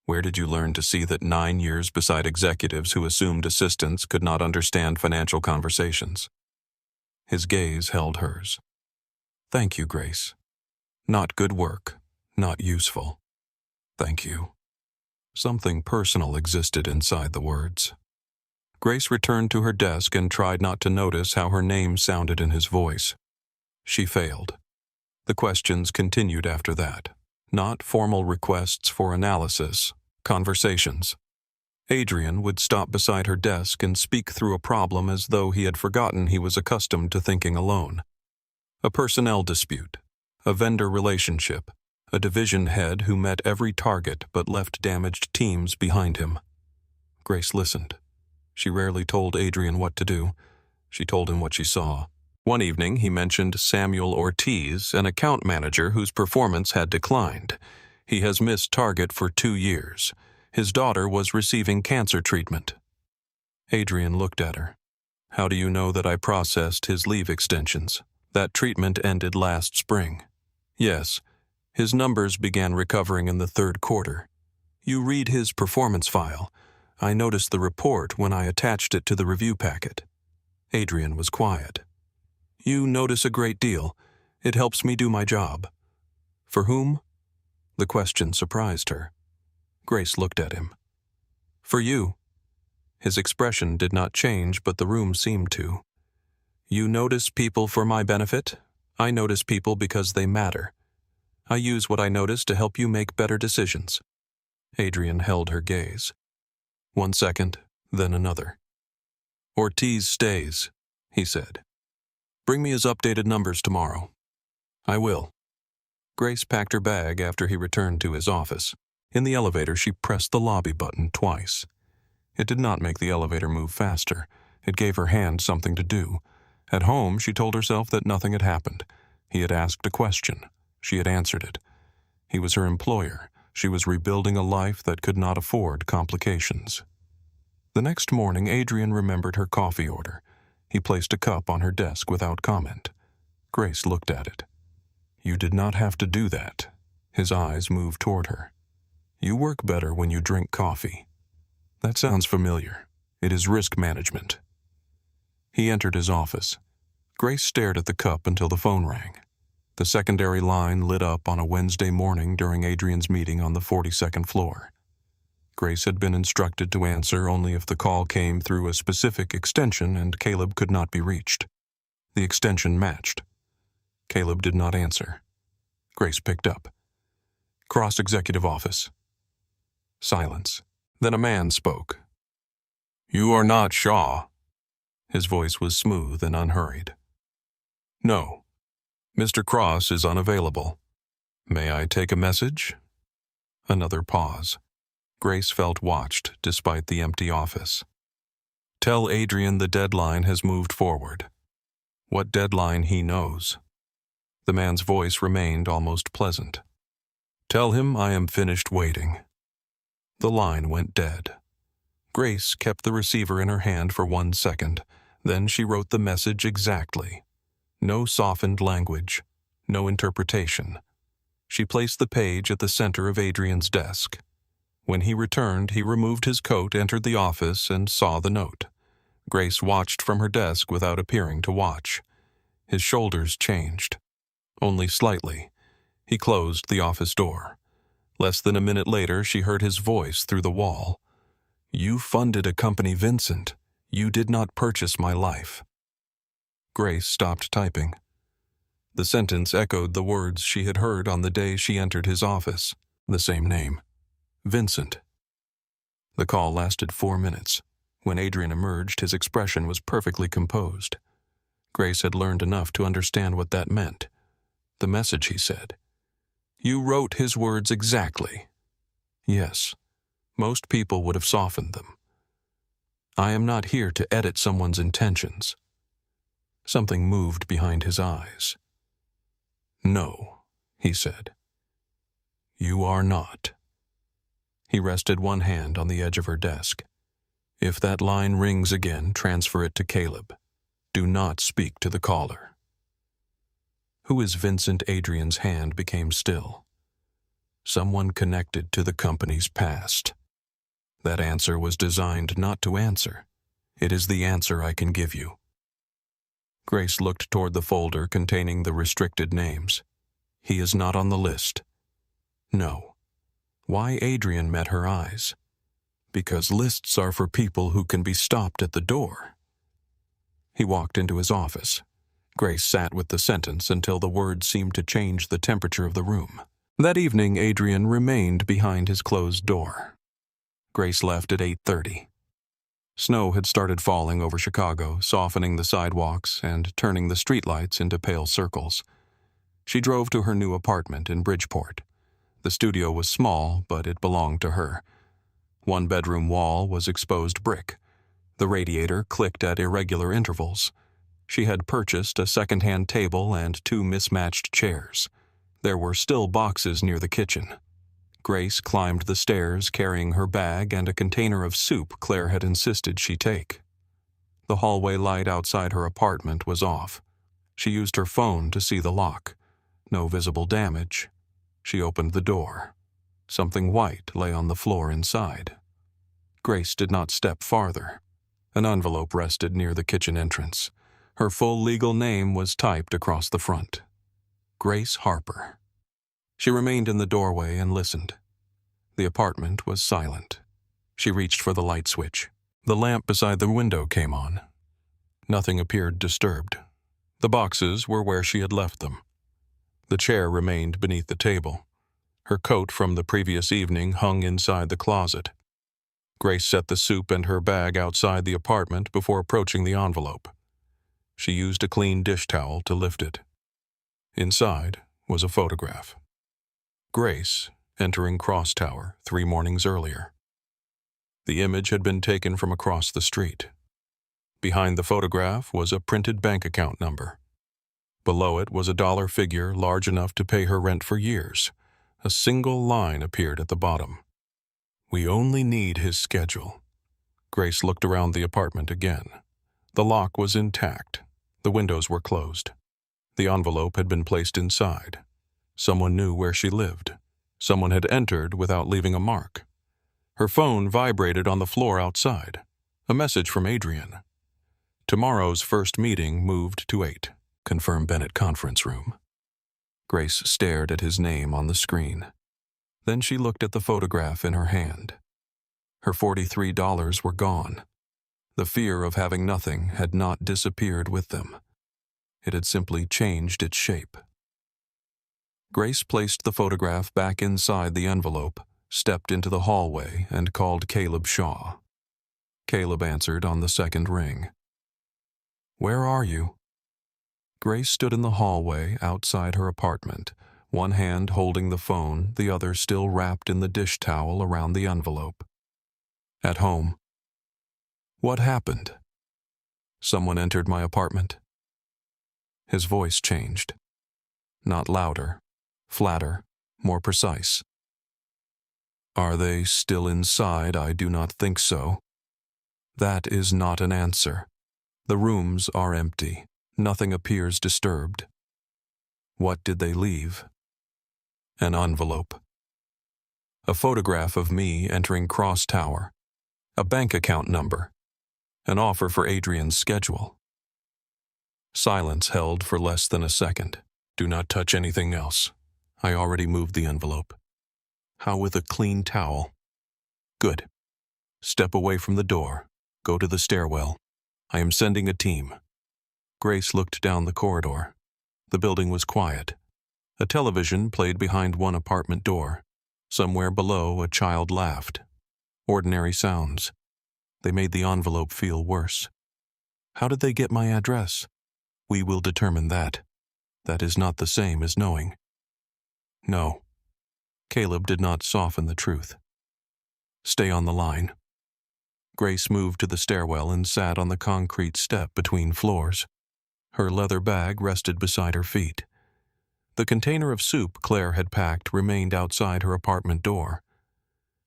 Where did you learn to see that 9 years beside executives who assumed assistants could not understand financial conversations? His gaze held hers. Thank you, Grace. Not good work, not useful. Thank you. Something personal existed inside the words. Grace returned to her desk and tried not to notice how her name sounded in his voice. She failed. The questions continued after that. Not formal requests for analysis, conversations. Adrian would stop beside her desk and speak through a problem as though he had forgotten he was accustomed to thinking alone. A personnel dispute, a vendor relationship, a division head who met every target but left damaged teams behind him. Grace listened. She rarely told Adrian what to do. She told him what she saw. One evening, he mentioned Samuel Ortiz, an account manager whose performance had declined. He has missed target for 2 years. His daughter was receiving cancer treatment. Adrian looked at her. How do you know that I processed his leave extensions? That treatment ended last spring. Yes, his numbers began recovering in the 3rd quarter. You read his performance file. I noticed the report when I attached it to the review packet. Adrian was quiet. You notice a great deal. It helps me do my job. For whom? The question surprised her. Grace looked at him. For you. His expression did not change, but the room seemed to. You notice people for my benefit? I notice people because they matter. I use what I notice to help you make better decisions. Adrian held her gaze. 1 second, then another. Ortiz stays, he said. Bring me his updated numbers tomorrow. I will. Grace packed her bag after he returned to his office. In the elevator, she pressed the lobby button twice. It did not make the elevator move faster. It gave her hand something to do. At home, she told herself that nothing had happened. He had asked a question. She had answered it. He was her employer. She was rebuilding a life that could not afford complications. The next morning, Adrian remembered her coffee order. He placed a cup on her desk without comment. Grace looked at it. You did not have to do that. His eyes moved toward her. You work better when you drink coffee. That sounds familiar. It is risk management. He entered his office. Grace stared at the cup until the phone rang. The secondary line lit up on a Wednesday morning during Adrian's meeting on the 42nd floor. Grace had been instructed to answer only if the call came through a specific extension and Caleb could not be reached. The extension matched. Caleb did not answer. Grace picked up. Cross-executive office. Silence. Then a man spoke. "You are not Shaw." His voice was smooth and unhurried. "No. Mr. Cross is unavailable. May I take a message?" Another pause. Grace felt watched despite the empty office. "Tell Adrian the deadline has moved forward." What deadline he knows. The man's voice remained almost pleasant. "Tell him I am finished waiting." The line went dead. Grace kept the receiver in her hand for 1 second. Then she wrote the message exactly. No softened language, no interpretation. She placed the page at the center of Adrian's desk. When he returned, he removed his coat, entered the office, and saw the note. Grace watched from her desk without appearing to watch. His shoulders changed. Only slightly. He closed the office door. Less than a minute later, she heard his voice through the wall. "You funded a company, Vincent. You did not purchase my life." Grace stopped typing. The sentence echoed the words she had heard on the day she entered his office. The same name. Vincent. The call lasted 4 minutes. When Adrian emerged, his expression was perfectly composed. Grace had learned enough to understand what that meant. The message, he said. "You wrote his words exactly." Yes. Most people would have softened them. "I am not here to edit someone's intentions." Something moved behind his eyes. "No," he said. "You are not." He rested one hand on the edge of her desk. "If that line rings again, transfer it to Caleb. Do not speak to the caller." Who is Vincent? Adrian's hand became still. Someone connected to the company's past. That answer was designed not to answer. It is the answer I can give you. Grace looked toward the folder containing the restricted names. He is not on the list. No. Why Adrian met her eyes? Because lists are for people who can be stopped at the door. He walked into his office. Grace sat with the sentence until the words seemed to change the temperature of the room. That evening, Adrian remained behind his closed door. Grace left at 8:30. Snow had started falling over Chicago, softening the sidewalks and turning the streetlights into pale circles. She drove to her new apartment in Bridgeport. The studio was small, but it belonged to her. One bedroom wall was exposed brick. The radiator clicked at irregular intervals. She had purchased a second-hand table and 2 mismatched chairs. There were still boxes near the kitchen. Grace climbed the stairs carrying her bag and a container of soup Claire had insisted she take. The hallway light outside her apartment was off. She used her phone to see the lock. No visible damage. She opened the door. Something white lay on the floor inside. Grace did not step farther. An envelope rested near the kitchen entrance. Her full legal name was typed across the front. Grace Harper. She remained in the doorway and listened. The apartment was silent. She reached for the light switch. The lamp beside the window came on. Nothing appeared disturbed. The boxes were where she had left them. The chair remained beneath the table. Her coat from the previous evening hung inside the closet. Grace set the soup and her bag outside the apartment before approaching the envelope. She used a clean dish towel to lift it. Inside was a photograph. Grace entering Cross Tower 3 mornings earlier. The image had been taken from across the street. Behind the photograph was a printed bank account number. Below it was a dollar figure large enough to pay her rent for years. A single line appeared at the bottom. "We only need his schedule." Grace looked around the apartment again. The lock was intact. The windows were closed. The envelope had been placed inside. Someone knew where she lived. Someone had entered without leaving a mark. Her phone vibrated on the floor outside. A message from Adrian. "Tomorrow's first meeting moved to 8. Confirm Bennett conference room." Grace stared at his name on the screen. Then she looked at the photograph in her hand. Her $43 were gone. The fear of having nothing had not disappeared with them. It had simply changed its shape. Grace placed the photograph back inside the envelope, stepped into the hallway, and called Caleb Shaw. Caleb answered on the second ring. "Where are you?" Grace stood in the hallway outside her apartment, one hand holding the phone, the other still wrapped in the dish towel around the envelope. "At home." "What happened?" "Someone entered my apartment." His voice changed. Not louder, flatter, more precise. "Are they still inside? I do not think so." "That is not an answer. The rooms are empty. Nothing appears disturbed." "What did they leave?" "An envelope. A photograph of me entering Cross Tower. A bank account number. An offer for Adrian's schedule." Silence held for less than a second. "Do not touch anything else. I already moved the envelope." "How with a clean towel?" "Good. Step away from the door. Go to the stairwell. I am sending a team." Grace looked down the corridor. The building was quiet. A television played behind one apartment door. Somewhere below, a child laughed. Ordinary sounds. They made the envelope feel worse. "How did they get my address?" "We will determine that. That is not the same as knowing." "No." Caleb did not soften the truth. "Stay on the line." Grace moved to the stairwell and sat on the concrete step between floors. Her leather bag rested beside her feet. The container of soup Claire had packed remained outside her apartment door.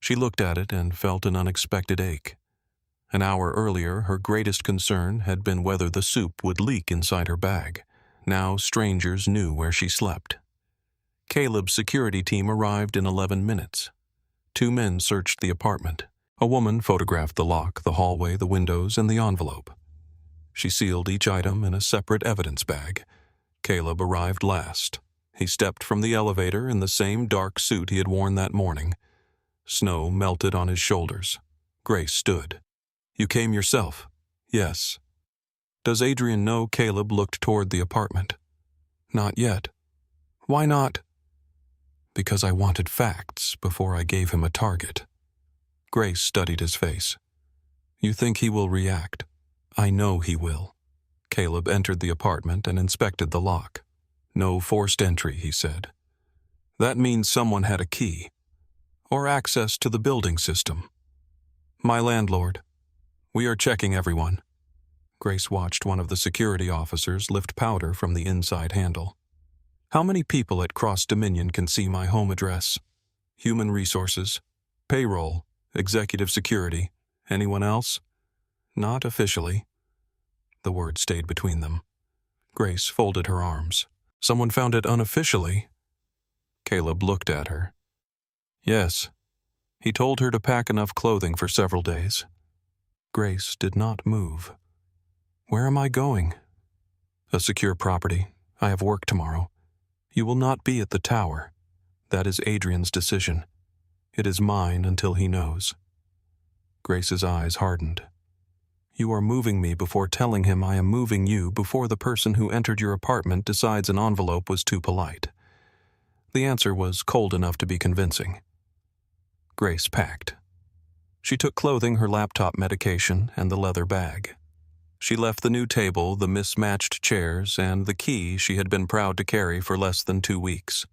She looked at it and felt an unexpected ache. An hour earlier, her greatest concern had been whether the soup would leak inside her bag. Now strangers knew where she slept. Caleb's security team arrived in 11 minutes. 2 men searched the apartment. A woman photographed the lock, the hallway, the windows, and the envelope. She sealed each item in a separate evidence bag. Caleb arrived last. He stepped from the elevator in the same dark suit he had worn that morning. Snow melted on his shoulders. Grace stood. "You came yourself?" "Yes." "Does Adrian know Caleb looked toward the apartment?" "Not yet." "Why not?" "Because I wanted facts before I gave him a target." Grace studied his face. "You think he will react?" "I know he will." Caleb entered the apartment and inspected the lock. "No forced entry," he said. "That means someone had a key. Or access to the building system." "My landlord." "We are checking everyone." Grace watched one of the security officers lift powder from the inside handle. "How many people at Cross Dominion can see my home address?" "Human resources, payroll, executive security. Anyone else?" "Not officially." The word stayed between them. Grace folded her arms. "Someone found it unofficially?" Caleb looked at her. "Yes." He told her to pack enough clothing for several days. Grace did not move. "Where am I going?" "A secure property. I have work tomorrow. You will not be at the tower. That is Adrian's decision. It is mine until he knows." Grace's eyes hardened. "You are moving me before telling him I am moving you before the person who entered your apartment decides an envelope was too polite." The answer was cold enough to be convincing. Grace packed. She took clothing, her laptop, medication, and the leather bag. She left the new table, the mismatched chairs, and the key she had been proud to carry for less than 2 weeks.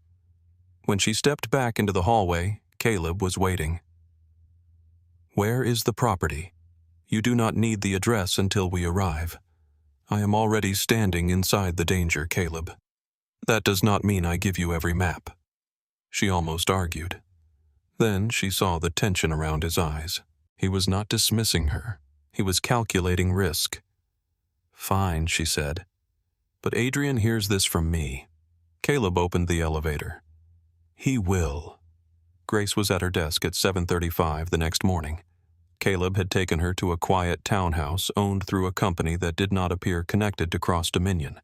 When she stepped back into the hallway, Caleb was waiting. "Where is the property? You do not need the address until we arrive. I am already standing inside the danger, Caleb. That does not mean I give you every map." She almost argued. Then she saw the tension around his eyes. He was not dismissing her. He was calculating risk. "Fine," she said. "But Adrian hears this from me." Caleb opened the elevator. "He will." Grace was at her desk at 7:35 the next morning. Caleb had taken her to a quiet townhouse owned through a company that did not appear connected to Cross Dominion.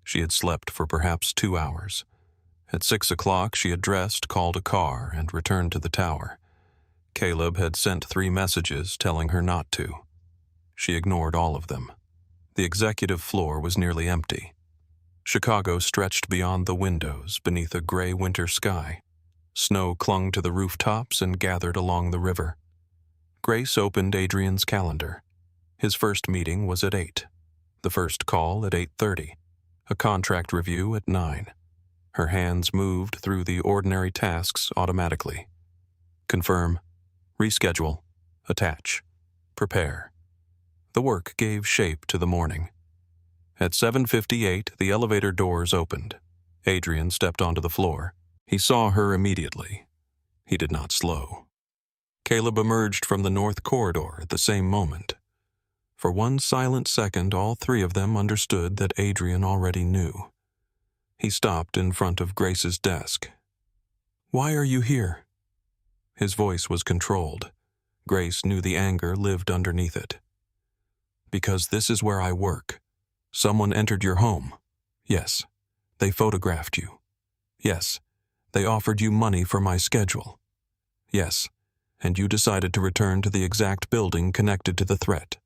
She had slept for perhaps 2 hours. At 6 o'clock she had dressed, called a car, and returned to the tower. Caleb had sent 3 messages telling her not to. She ignored all of them. The executive floor was nearly empty. Chicago stretched beyond the windows beneath a gray winter sky. Snow clung to the rooftops and gathered along the river. Grace opened Adrian's calendar. His first meeting was at 8. The first call at 8:30. A contract review at 9. Her hands moved through the ordinary tasks automatically. Confirm. Reschedule. Attach. Prepare. The work gave shape to the morning. At 7:58, the elevator doors opened. Adrian stepped onto the floor. He saw her immediately. He did not slow. Caleb emerged from the north corridor at the same moment. For one silent second, all 3 of them understood that Adrian already knew. He stopped in front of Grace's desk. "Why are you here?" His voice was controlled. Grace knew the anger lived underneath it. "Because this is where I work. Someone entered your home. Yes. They photographed you. Yes. They offered you money for my schedule. Yes. And you decided to return to the exact building connected to the threat."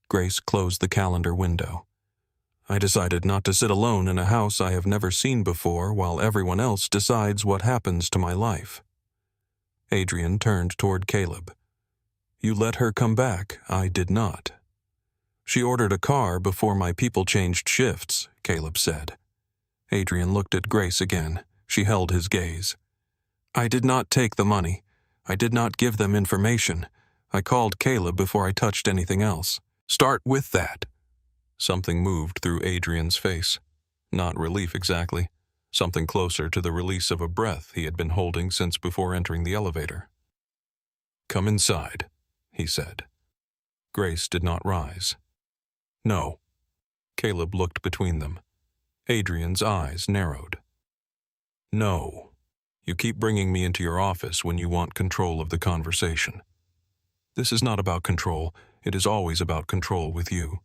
Grace closed the calendar window. "I decided not to sit alone in a house I have never seen before while everyone else decides what happens to my life." Adrian turned toward Caleb. "You let her come back. I did not." "She ordered a car before my people changed shifts," Caleb said. Adrian looked at Grace again. She held his gaze. "I did not take the money. I did not give them information. I called Caleb before I touched anything else." "Start with that." Something moved through Adrian's face. Not relief exactly. Something closer to the release of a breath he had been holding since before entering the elevator. "Come inside," he said. Grace did not rise. "No." Caleb looked between them. Adrian's eyes narrowed. "No. You keep bringing me into your office when you want control of the conversation. This is not about control. It is always about control with you."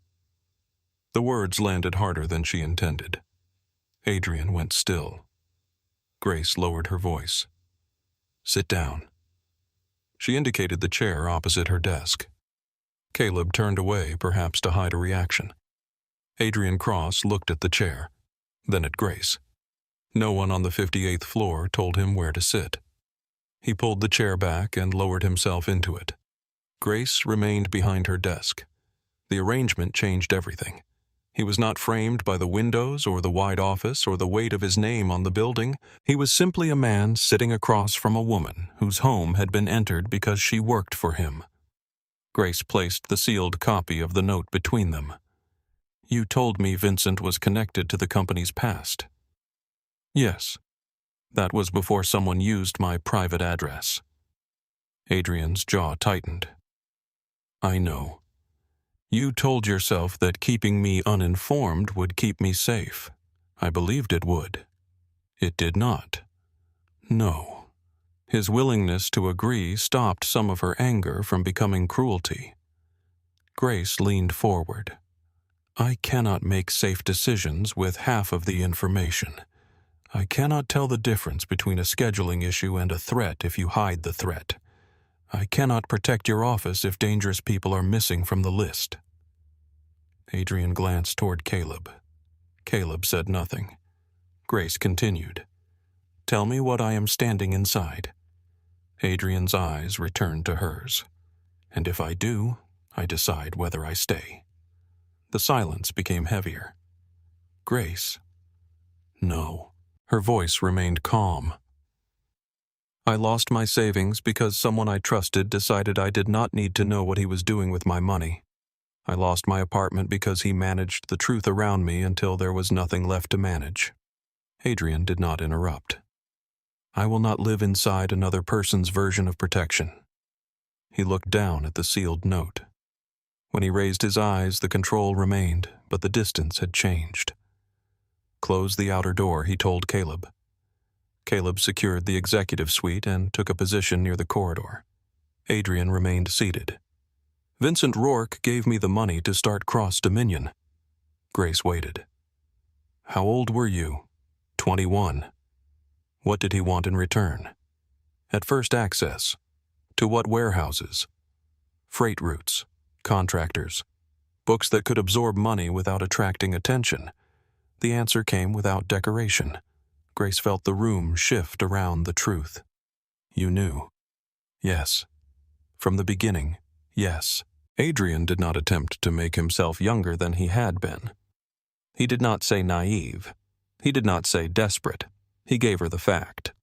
The words landed harder than she intended. Adrian went still. Grace lowered her voice. "Sit down." She indicated the chair opposite her desk. Caleb turned away, perhaps to hide a reaction. Adrian Cross looked at the chair, then at Grace. No one on the 58th floor told him where to sit. He pulled the chair back and lowered himself into it. Grace remained behind her desk. The arrangement changed everything. He was not framed by the windows or the wide office or the weight of his name on the building. He was simply a man sitting across from a woman whose home had been entered because she worked for him. Grace placed the sealed copy of the note between them. "You told me Vincent was connected to the company's past." "Yes. That was before someone used my private address." Adrian's jaw tightened. "I know. You told yourself that keeping me uninformed would keep me safe. I believed it would. It did not." "No." His willingness to agree stopped some of her anger from becoming cruelty. Grace leaned forward. "I cannot make safe decisions with half of the information. I cannot tell the difference between a scheduling issue and a threat if you hide the threat. I cannot protect your office if dangerous people are missing from the list." Adrian glanced toward Caleb. Caleb said nothing. Grace continued. "Tell me what I am standing inside." Adrian's eyes returned to hers. "And if I do, I decide whether I stay." The silence became heavier. "Grace." "No." Her voice remained calm. "I lost my savings because someone I trusted decided I did not need to know what he was doing with my money. I lost my apartment because he managed the truth around me until there was nothing left to manage." Adrian did not interrupt. "I will not live inside another person's version of protection." He looked down at the sealed note. When he raised his eyes, the control remained, but the distance had changed. "Close the outer door," he told Caleb. Caleb secured the executive suite and took a position near the corridor. Adrian remained seated. "Vincent Rourke gave me the money to start Cross Dominion." Grace waited. "How old were you?" 21. "What did he want in return?" "At first access." To what warehouses? Freight routes, contractors, books that could absorb money without attracting attention. The answer came without decoration. Grace felt the room shift around the truth. You knew. Yes. From the beginning, yes. Adrian did not attempt to make himself younger than he had been. He did not say naive. He did not say desperate. He gave her the fact.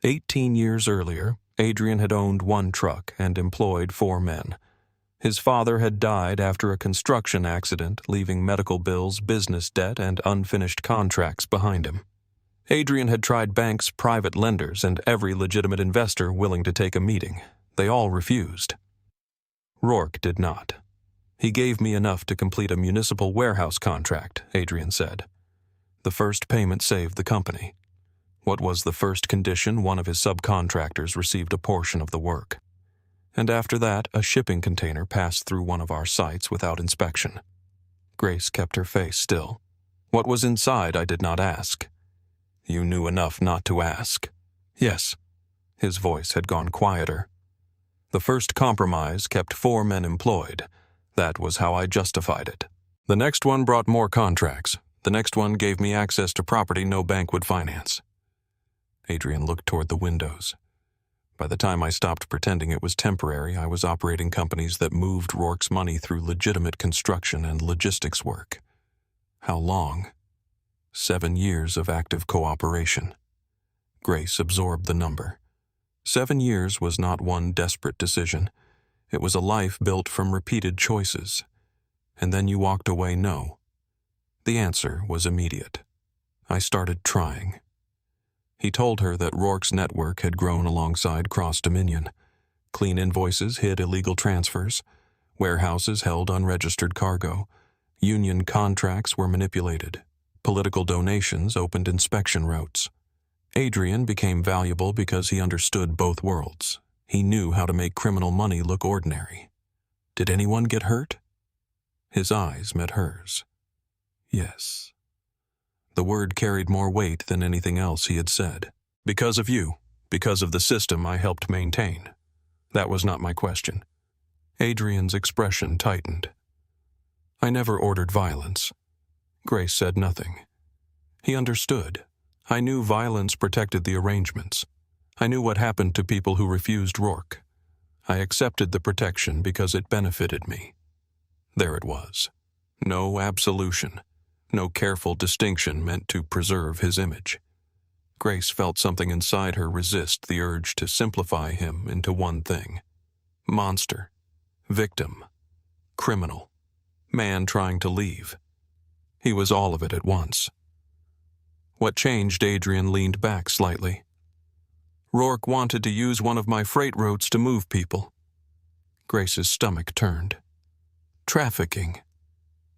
18 years earlier, Adrian had owned one truck and employed 4 men. His father had died after a construction accident, leaving medical bills, business debt, and unfinished contracts behind him. Adrian had tried banks, private lenders, and every legitimate investor willing to take a meeting. They all refused. Rourke did not. He gave me enough to complete a municipal warehouse contract, Adrian said. The first payment saved the company. What was the first condition? One of his subcontractors received a portion of the work. And after that, a shipping container passed through one of our sites without inspection. Grace kept her face still. What was inside, I did not ask. You knew enough not to ask. Yes. His voice had gone quieter. The first compromise kept 4 men employed. That was how I justified it. The next one brought more contracts. The next one gave me access to property no bank would finance. Adrian looked toward the windows. By the time I stopped pretending it was temporary, I was operating companies that moved Rourke's money through legitimate construction and logistics work. How long? 7 years of active cooperation. Grace absorbed the number. 7 years was not one desperate decision. It was a life built from repeated choices. And then you walked away no. The answer was immediate. I started trying. He told her that Rourke's network had grown alongside Cross-Dominion. Clean invoices hid illegal transfers. Warehouses held unregistered cargo. Union contracts were manipulated. Political donations opened inspection routes. Adrian became valuable because he understood both worlds. He knew how to make criminal money look ordinary. Did anyone get hurt? His eyes met hers. Yes. The word carried more weight than anything else he had said. Because of you, because of the system I helped maintain. That was not my question. Adrian's expression tightened. I never ordered violence. Grace said nothing. He understood. I knew violence protected the arrangements. I knew what happened to people who refused Rourke. I accepted the protection because it benefited me. There it was. No absolution. No careful distinction meant to preserve his image. Grace felt something inside her resist the urge to simplify him into one thing. Monster. Victim. Criminal. Man trying to leave. He was all of it at once. What changed? Adrian leaned back slightly. Rourke wanted to use one of my freight routes to move people. Grace's stomach turned. Trafficking.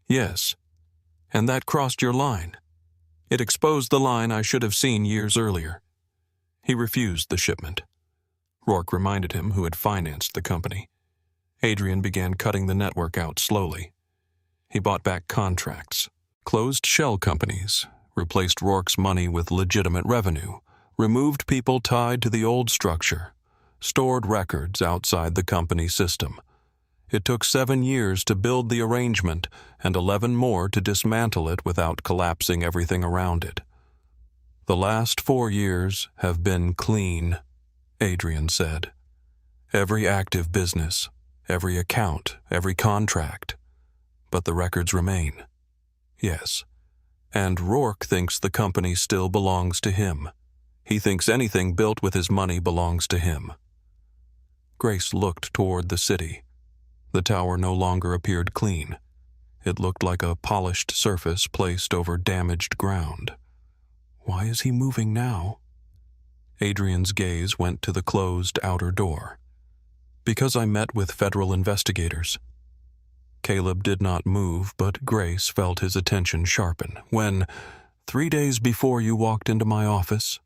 Yes. And that crossed your line. It exposed the line I should have seen years earlier. He refused the shipment. Rourke reminded him who had financed the company. Adrian began cutting the network out slowly. He bought back contracts, closed shell companies, replaced Rourke's money with legitimate revenue, removed people tied to the old structure, stored records outside the company system. It took 7 years to build the arrangement and 11 more to dismantle it without collapsing everything around it. The last 4 years have been clean, Adrian said. Every active business, every account, every contract. But the records remain. Yes. And Rourke thinks the company still belongs to him. He thinks anything built with his money belongs to him. Grace looked toward the city. The tower no longer appeared clean. It looked like a polished surface placed over damaged ground. Why is he moving now? Adrian's gaze went to the closed outer door. Because I met with federal investigators. Caleb did not move, but Grace felt his attention sharpen when, 3 days before you walked into my office.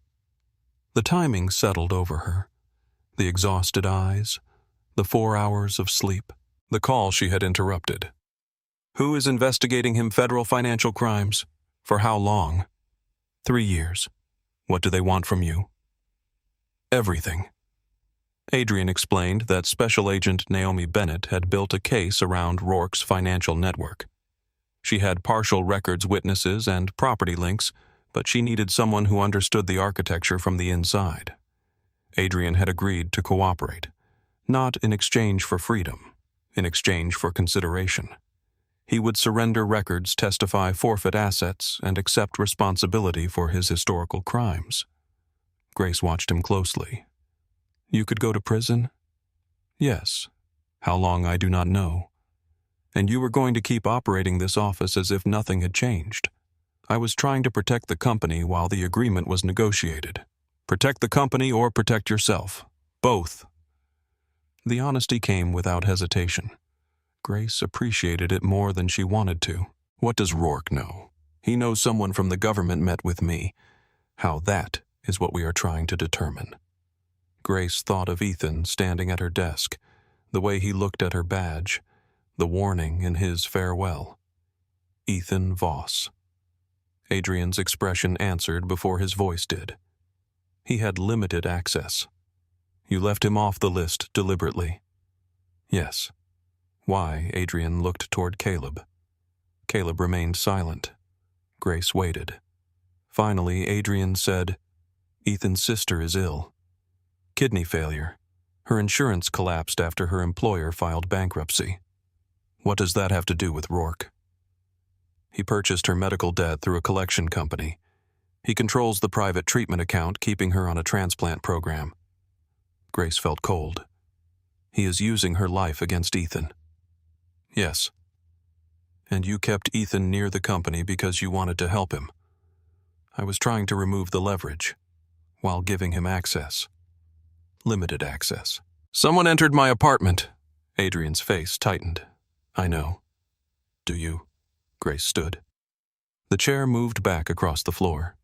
The timing settled over her. The exhausted eyes, the 4 hours of sleep, the call she had interrupted. Who is investigating him? Federal financial crimes. For how long? 3 years. What do they want from you? Everything. Adrian explained that Special Agent Naomi Bennett had built a case around Rourke's financial network. She had partial records witnesses and property links, but she needed someone who understood the architecture from the inside. Adrian had agreed to cooperate, not in exchange for freedom, in exchange for consideration. He would surrender records, testify, forfeit assets, and accept responsibility for his historical crimes. Grace watched him closely. "You could go to prison?" "Yes. How long I do not know. And you were going to keep operating this office as if nothing had changed. I was trying to protect the company while the agreement was negotiated. Protect the company or protect yourself. Both." The honesty came without hesitation. Grace appreciated it more than she wanted to. "What does Rourke know? He knows someone from the government met with me. How that is what we are trying to determine." Grace thought of Ethan standing at her desk, the way he looked at her badge, the warning in his farewell. Ethan Voss. Adrian's expression answered before his voice did. He had limited access. "You left him off the list deliberately." "Yes." Why? Adrian looked toward Caleb. Caleb remained silent. Grace waited. Finally, Adrian said, "Ethan's sister is ill. Kidney failure. Her insurance collapsed after her employer filed bankruptcy. What does that have to do with Rourke?" "He purchased her medical debt through a collection company. He controls the private treatment account, keeping her on a transplant program." Grace felt cold. "He is using her life against Ethan." "Yes." "And you kept Ethan near the company because you wanted to help him." "I was trying to remove the leverage, while giving him access. Limited access." "Someone entered my apartment." Adrian's face tightened. "I know." "Do you?" Grace stood. The chair moved back across the floor.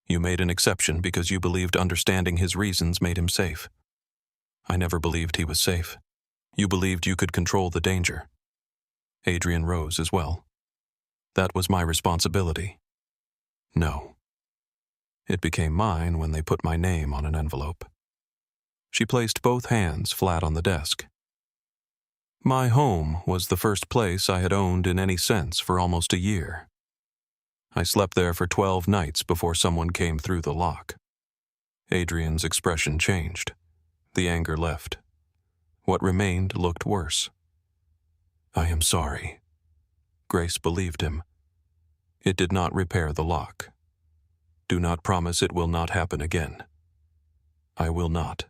"You made an exception because you believed understanding his reasons made him safe. I never believed he was safe. You believed you could control the danger." Adrian rose as well. "That was my responsibility." "No. It became mine when they put my name on an envelope." She placed both hands flat on the desk. "My home was the first place I had owned in any sense for almost a year. I slept there for 12 nights before someone came through the lock." Adrian's expression changed. The anger left. What remained looked worse. "I am sorry." Grace believed him. "It did not repair the lock. Do not promise it will not happen again." "I will not."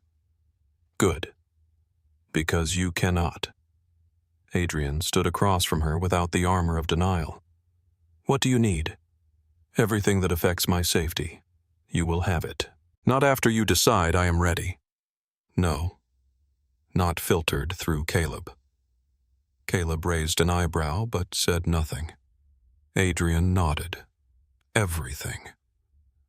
"Good. Because you cannot." Adrian stood across from her without the armor of denial. "What do you need?" "Everything that affects my safety. You will have it. Not after you decide I am ready." "No." Not filtered through Caleb. Caleb raised an eyebrow but said nothing. Adrian nodded. Everything.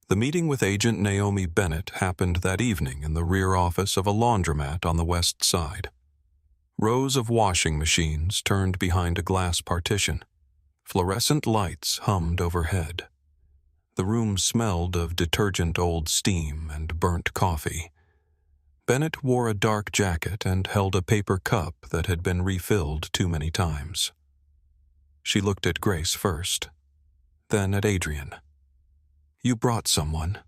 The meeting with Agent Naomi Bennett happened that evening in the rear office of a laundromat on the west side. Rows of washing machines turned behind a glass partition. Fluorescent lights hummed overhead. The room smelled of detergent old steam and burnt coffee. Bennett wore a dark jacket and held a paper cup that had been refilled too many times. She looked at Grace first, then at Adrian. "You brought someone."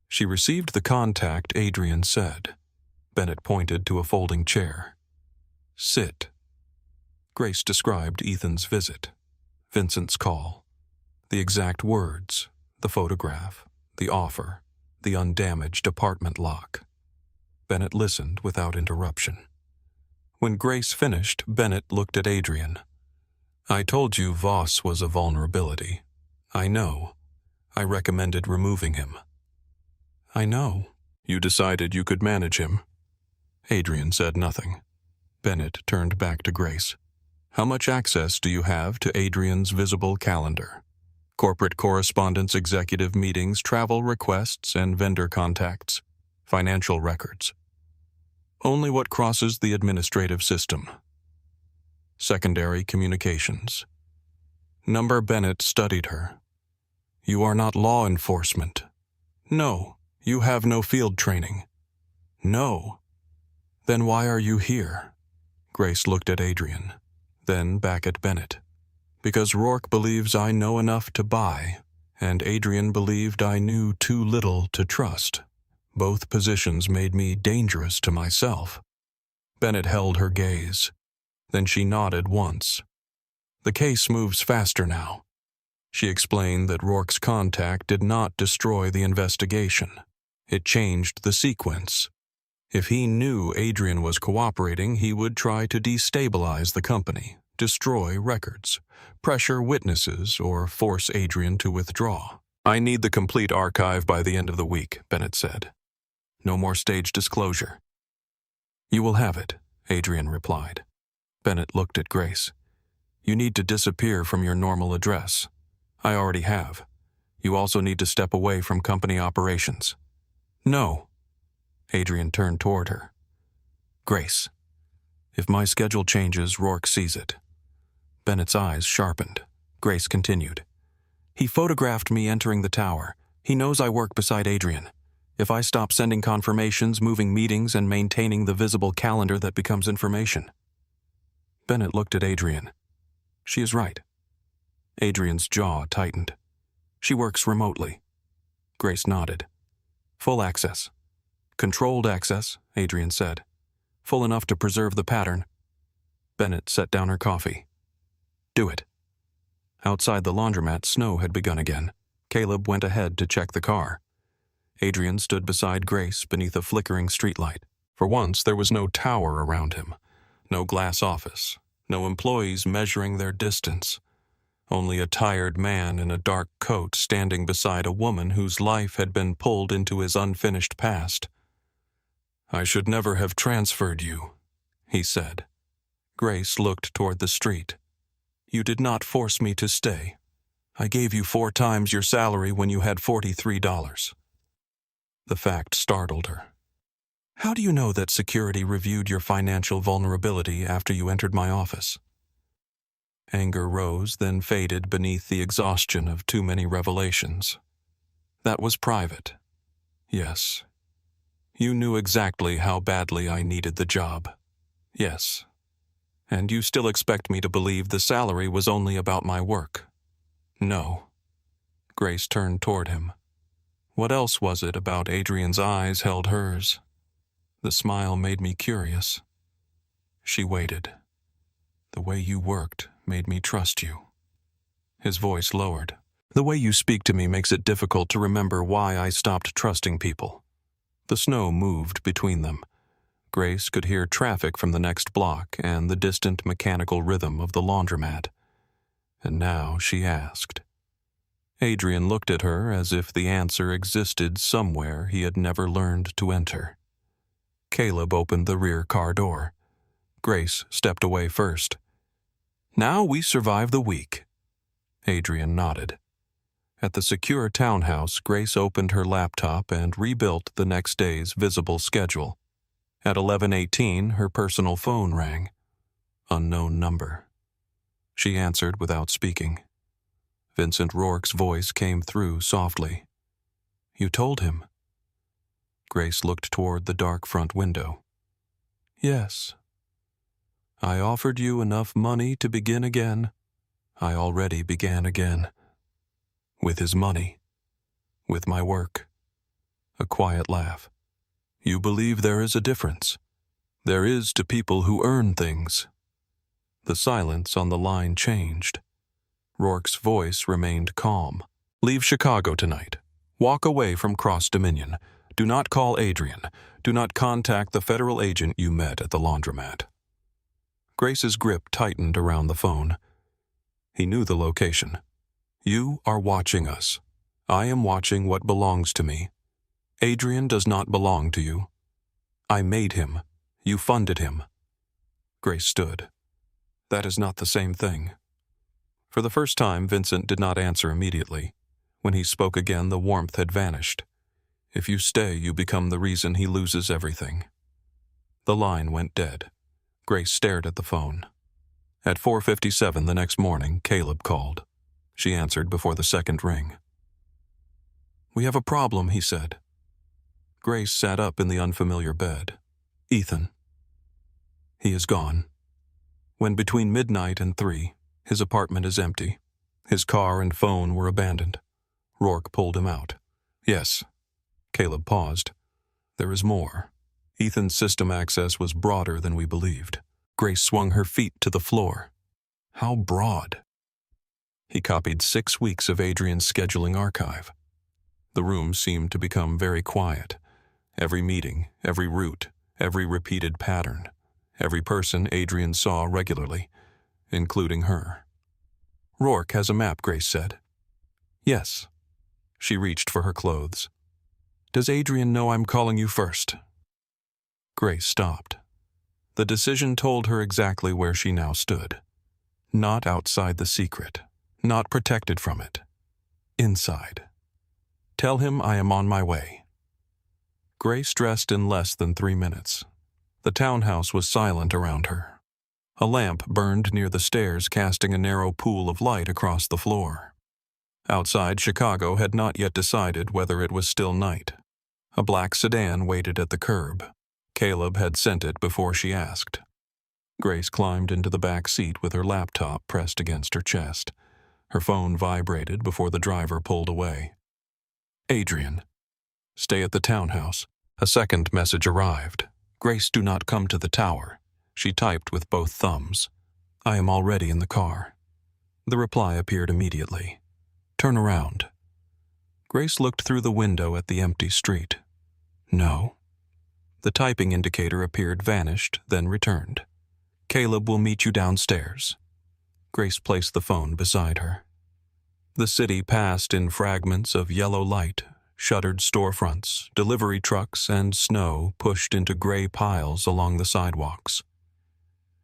She received the contact Adrian said. Bennett pointed to a folding chair. "Sit." Grace described Ethan's visit, Vincent's call, the exact words, the photograph, the offer, the undamaged apartment lock. Bennett listened without interruption. When Grace finished, Bennett looked at Adrian. "I told you Voss was a vulnerability. I know. I recommended removing him." "I know. You decided you could manage him." Adrian said nothing. Bennett turned back to Grace. "How much access do you have to Adrian's visible calendar? Corporate correspondence, executive meetings, travel requests, and vendor contacts. Financial records. Only what crosses the administrative system. Secondary communications." Number Bennett studied her. "You are not law enforcement." "No. You have no field training." "No." Then why are you here? Grace looked at Adrian, then back at Bennett. Because Rourke believes I know enough to buy, and Adrian believed I knew too little to trust. Both positions made me dangerous to myself. Bennett held her gaze. Then she nodded once. The case moves faster now. She explained that Rourke's contact did not destroy the investigation. It changed the sequence. If he knew Adrian was cooperating, he would try to destabilize the company, destroy records, pressure witnesses, or force Adrian to withdraw. I need the complete archive by the end of the week, Bennett said. No more stage disclosure. You will have it, Adrian replied. Bennett looked at Grace. You need to disappear from your normal address. I already have. You also need to step away from company operations. No. Adrian turned toward her. Grace, if my schedule changes, Rourke sees it. Bennett's eyes sharpened. Grace continued. He photographed me entering the tower. He knows I work beside Adrian. If I stop sending confirmations, moving meetings, and maintaining the visible calendar, that becomes information. Bennett looked at Adrian. She is right. Adrian's jaw tightened. She works remotely. Grace nodded. Full access. Controlled access, Adrian said. Full enough to preserve the pattern. Bennett set down her coffee. Do it. Outside the laundromat, snow had begun again. Caleb went ahead to check the car. Adrian stood beside Grace beneath a flickering streetlight. For once, there was no tower around him. No glass office. No employees measuring their distance. Only a tired man in a dark coat standing beside a woman whose life had been pulled into his unfinished past. I should never have transferred you, he said. Grace looked toward the street. You did not force me to stay. I gave you 4 times your salary when you had $43. The fact startled her. How do you know that security reviewed your financial vulnerability after you entered my office? Anger rose, then faded beneath the exhaustion of too many revelations. That was private. Yes. You knew exactly how badly I needed the job. Yes. And you still expect me to believe the salary was only about my work? No. Grace turned toward him. What else was it about Adrian's eyes held hers? The smile made me curious. She waited. The way you worked made me trust you. His voice lowered. The way you speak to me makes it difficult to remember why I stopped trusting people. The snow moved between them. Grace could hear traffic from the next block and the distant mechanical rhythm of the laundromat. And now she asked. Adrian looked at her as if the answer existed somewhere he had never learned to enter. Caleb opened the rear car door. Grace stepped away first. Now we survive the week. Adrian nodded. At the secure townhouse, Grace opened her laptop and rebuilt the next day's visible schedule. At 11:18, her personal phone rang. Unknown number. She answered without speaking. Vincent Rourke's voice came through softly. You told him. Grace looked toward the dark front window. Yes. I offered you enough money to begin again. I already began again. With his money. With my work. A quiet laugh. You believe there is a difference. There is to people who earn things. The silence on the line changed. Rourke's voice remained calm. Leave Chicago tonight. Walk away from Cross Dominion. Do not call Adrian. Do not contact the federal agent you met at the laundromat. Grace's grip tightened around the phone. He knew the location. You are watching us. I am watching what belongs to me. Adrian does not belong to you. I made him. You funded him. Grace stood. That is not the same thing. For the first time, Vincent did not answer immediately. When he spoke again, the warmth had vanished. If you stay, you become the reason he loses everything. The line went dead. Grace stared at the phone. At 4:57 the next morning, Caleb called. She answered before the second ring. We have a problem, he said. Grace sat up in the unfamiliar bed. Ethan, He is gone. When between midnight and 3, his apartment is empty. His car and phone were abandoned. Rourke pulled him out. Yes. Caleb paused. There is more. Ethan's system access was broader than we believed. Grace swung her feet to the floor. How broad? He copied 6 weeks of Adrian's scheduling archive. The room seemed to become very quiet. Every meeting, every route, every repeated pattern, every person Adrian saw regularly, including her. Rourke has a map, Grace said. Yes. She reached for her clothes. Does Adrian know I'm calling you first? Grace stopped. The decision told her exactly where she now stood. Not outside the secret, not protected from it. Inside. Tell him I am on my way. Grace dressed in less than 3 minutes. The townhouse was silent around her. A lamp burned near the stairs, casting a narrow pool of light across the floor. Outside, Chicago had not yet decided whether it was still night. A black sedan waited at the curb. Caleb had sent it before she asked. Grace climbed into the back seat with her laptop pressed against her chest. Her phone vibrated before the driver pulled away. Adrian. Stay at the townhouse. A second message arrived. Grace, do not come to the tower. She typed with both thumbs. I am already in the car. The reply appeared immediately. Turn around. Grace looked through the window at the empty street. No. The typing indicator appeared, vanished, then returned. Caleb will meet you downstairs. Grace placed the phone beside her. The city passed in fragments of yellow light. Shuttered storefronts, delivery trucks, and snow pushed into gray piles along the sidewalks.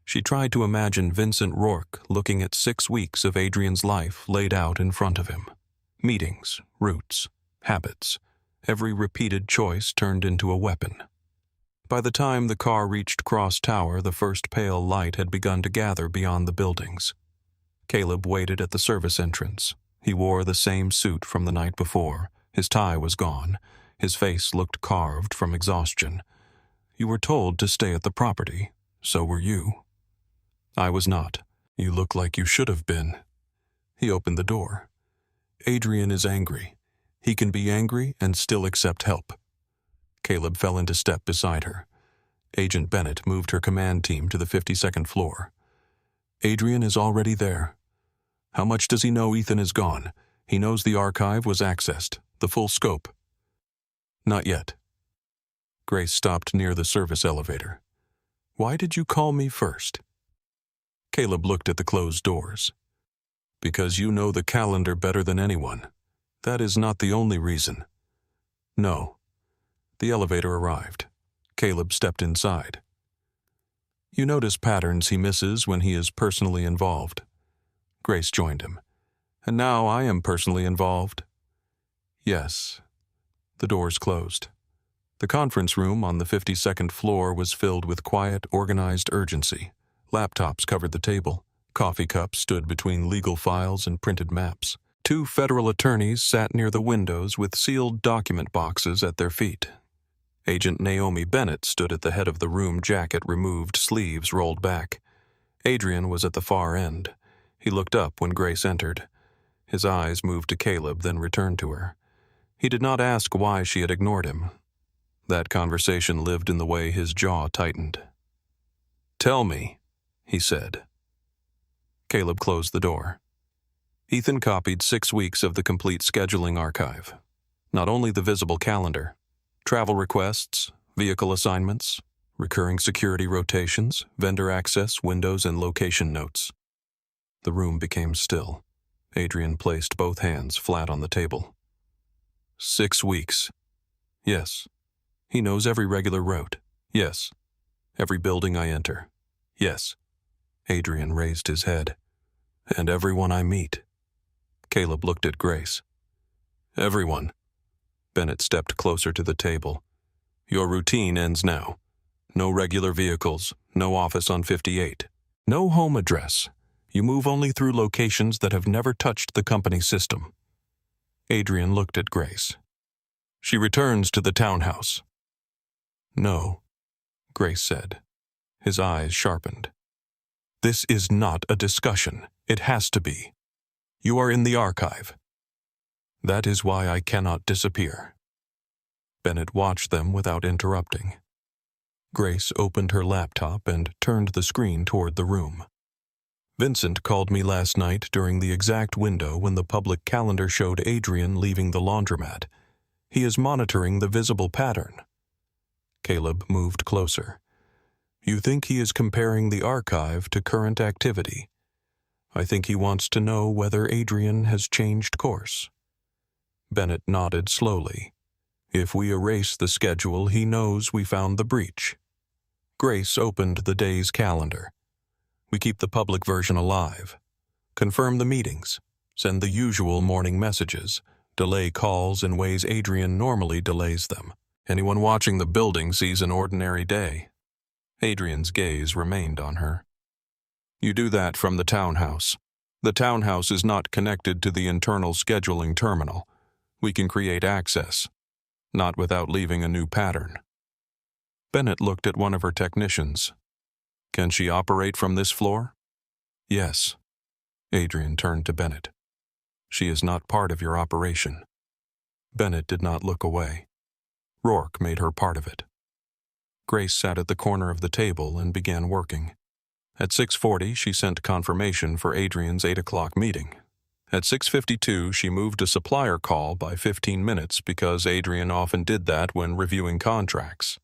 She tried to imagine Vincent Rourke looking at 6 weeks of Adrian's life laid out in front of him. Meetings, routes, habits, every repeated choice turned into a weapon. By the time the car reached Cross Tower, the first pale light had begun to gather beyond the buildings. Caleb waited at the service entrance. He wore the same suit from the night before. His tie was gone. His face looked carved from exhaustion. You were told to stay at the property. So were you. I was not. You look like you should have been. He opened the door. Adrian is angry. He can be angry and still accept help. Caleb fell into step beside her. Agent Bennett moved her command team to the 52nd floor. Adrian is already there. How much does he know Ethan is gone? He knows the archive was accessed, the full scope. Not yet. Grace stopped near the service elevator. Why did you call me first? Caleb looked at the closed doors. Because you know the calendar better than anyone. That is not the only reason. No. The elevator arrived. Caleb stepped inside. You notice patterns he misses when he is personally involved. Grace joined him. And now I am personally involved. Yes. The doors closed. The conference room on the 52nd floor was filled with quiet, organized urgency. Laptops covered the table. Coffee cups stood between legal files and printed maps. 2 federal attorneys sat near the windows with sealed document boxes at their feet. Agent Naomi Bennett stood at the head of the room, jacket removed, sleeves rolled back. Adrian was at the far end. He looked up when Grace entered. His eyes moved to Caleb, then returned to her. He did not ask why she had ignored him. That conversation lived in the way his jaw tightened. Tell me, he said. Caleb closed the door. Ethan copied 6 weeks of the complete scheduling archive. Not only the visible calendar, travel requests, vehicle assignments, recurring security rotations, vendor access, windows, and location notes. The room became still. Adrian placed both hands flat on the table. 6 weeks. Yes. He knows every regular route. Yes. Every building I enter. Yes. Adrian raised his head. And everyone I meet. Caleb looked at Grace. Everyone. Bennett stepped closer to the table. Your routine ends now. No regular vehicles, no office on 58. No home address. You move only through locations that have never touched the company system. Adrian looked at Grace. She returns to the townhouse. No, Grace said. His eyes sharpened. This is not a discussion. It has to be. You are in the archive. That is why I cannot disappear. Bennett watched them without interrupting. Grace opened her laptop and turned the screen toward the room. Vincent called me last night during the exact window when the public calendar showed Adrian leaving the laundromat. He is monitoring the visible pattern. Caleb moved closer. You think he is comparing the archive to current activity? I think he wants to know whether Adrian has changed course. Bennett nodded slowly. If we erase the schedule, he knows we found the breach. Grace opened the day's calendar. We keep the public version alive. Confirm the meetings. Send the usual morning messages. Delay calls in ways Adrian normally delays them. Anyone watching the building sees an ordinary day. Adrian's gaze remained on her. You do that from the townhouse. The townhouse is not connected to the internal scheduling terminal. We can create access, not without leaving a new pattern. Bennett looked at one of her technicians. Can she operate from this floor? Yes. Adrian turned to Bennett. She is not part of your operation. Bennett did not look away. Rourke made her part of it. Grace sat at the corner of the table and began working. At 6:40, she sent confirmation for Adrian's 8 o'clock meeting. At 6:52, she moved a supplier call by 15 minutes because Adrian often did that when reviewing contracts.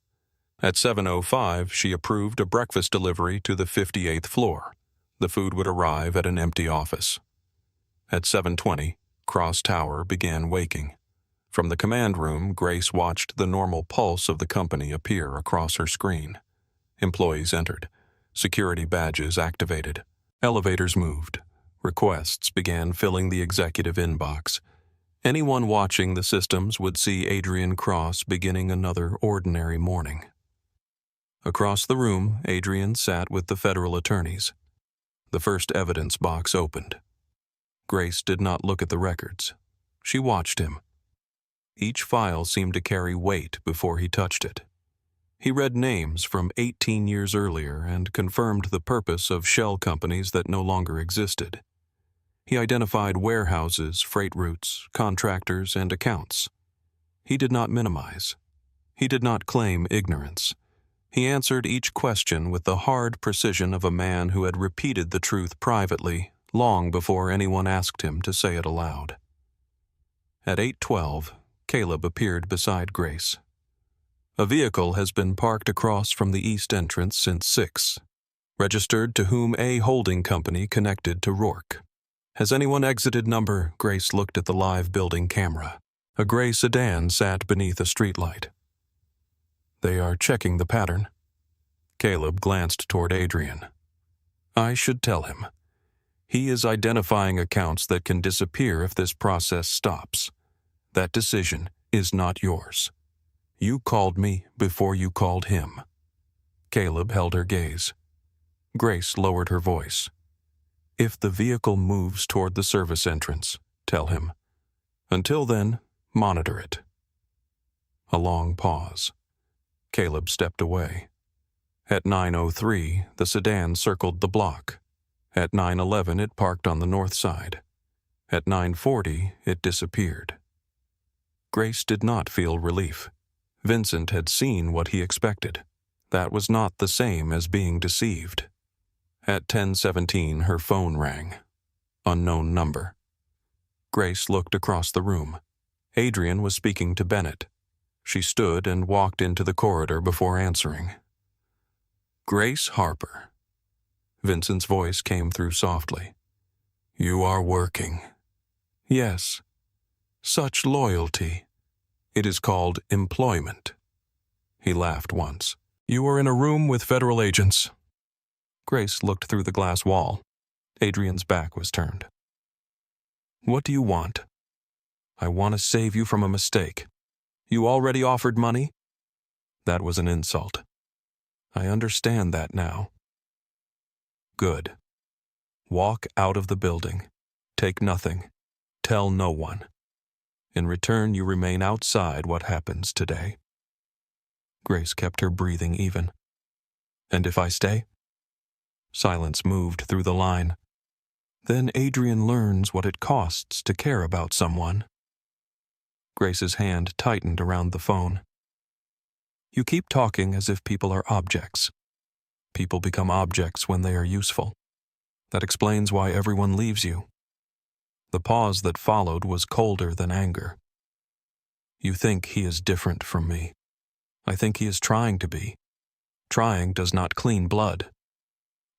At 7:05, she approved a breakfast delivery to the 58th floor. The food would arrive at an empty office. At 7:20, Cross Tower began waking. From the command room, Grace watched the normal pulse of the company appear across her screen. Employees entered. Security badges activated. Elevators moved. Requests began filling the executive inbox. Anyone watching the systems would see Adrian Cross beginning another ordinary morning. Across the room, Adrian sat with the federal attorneys. The first evidence box opened. Grace did not look at the records. She watched him. Each file seemed to carry weight before he touched it. He read names from 18 years earlier and confirmed the purpose of shell companies that no longer existed. He identified warehouses, freight routes, contractors, and accounts. He did not minimize. He did not claim ignorance. He answered each question with the hard precision of a man who had repeated the truth privately long before anyone asked him to say it aloud. At 8:12, Caleb appeared beside Grace. A vehicle has been parked across from the east entrance since 6, registered to whom A holding company connected to Rourke. Has anyone exited number? Grace looked at the live building camera. A gray sedan sat beneath a streetlight. They are checking the pattern. Caleb glanced toward Adrian. I should tell him. He is identifying accounts that can disappear if this process stops. That decision is not yours. You called me before you called him. Caleb held her gaze. Grace lowered her voice. If the vehicle moves toward the service entrance, tell him. Until then, monitor it. A long pause. Caleb stepped away. At 9:03, the sedan circled the block. At 9:11, it parked on the north side. At 9:40, it disappeared. Grace did not feel relief. Vincent had seen what he expected. That was not the same as being deceived. At 10:17, her phone rang. Unknown number. Grace looked across the room. Adrian was speaking to Bennett. She stood and walked into the corridor before answering. Grace Harper. Vincent's voice came through softly. You are working. Yes. Such loyalty. It is called employment. He laughed once. You are in a room with federal agents. Grace looked through the glass wall. Adrian's back was turned. What do you want? I want to save you from a mistake. You already offered money? That was an insult. I understand that now. Good. Walk out of the building. Take nothing. Tell no one. In return, you remain outside what happens today. Grace kept her breathing even. And if I stay? Silence moved through the line. Then Adrian learns what it costs to care about someone. Grace's hand tightened around the phone. You keep talking as if people are objects. People become objects when they are useful. That explains why everyone leaves you. The pause that followed was colder than anger. You think he is different from me. I think he is trying to be. Trying does not clean blood.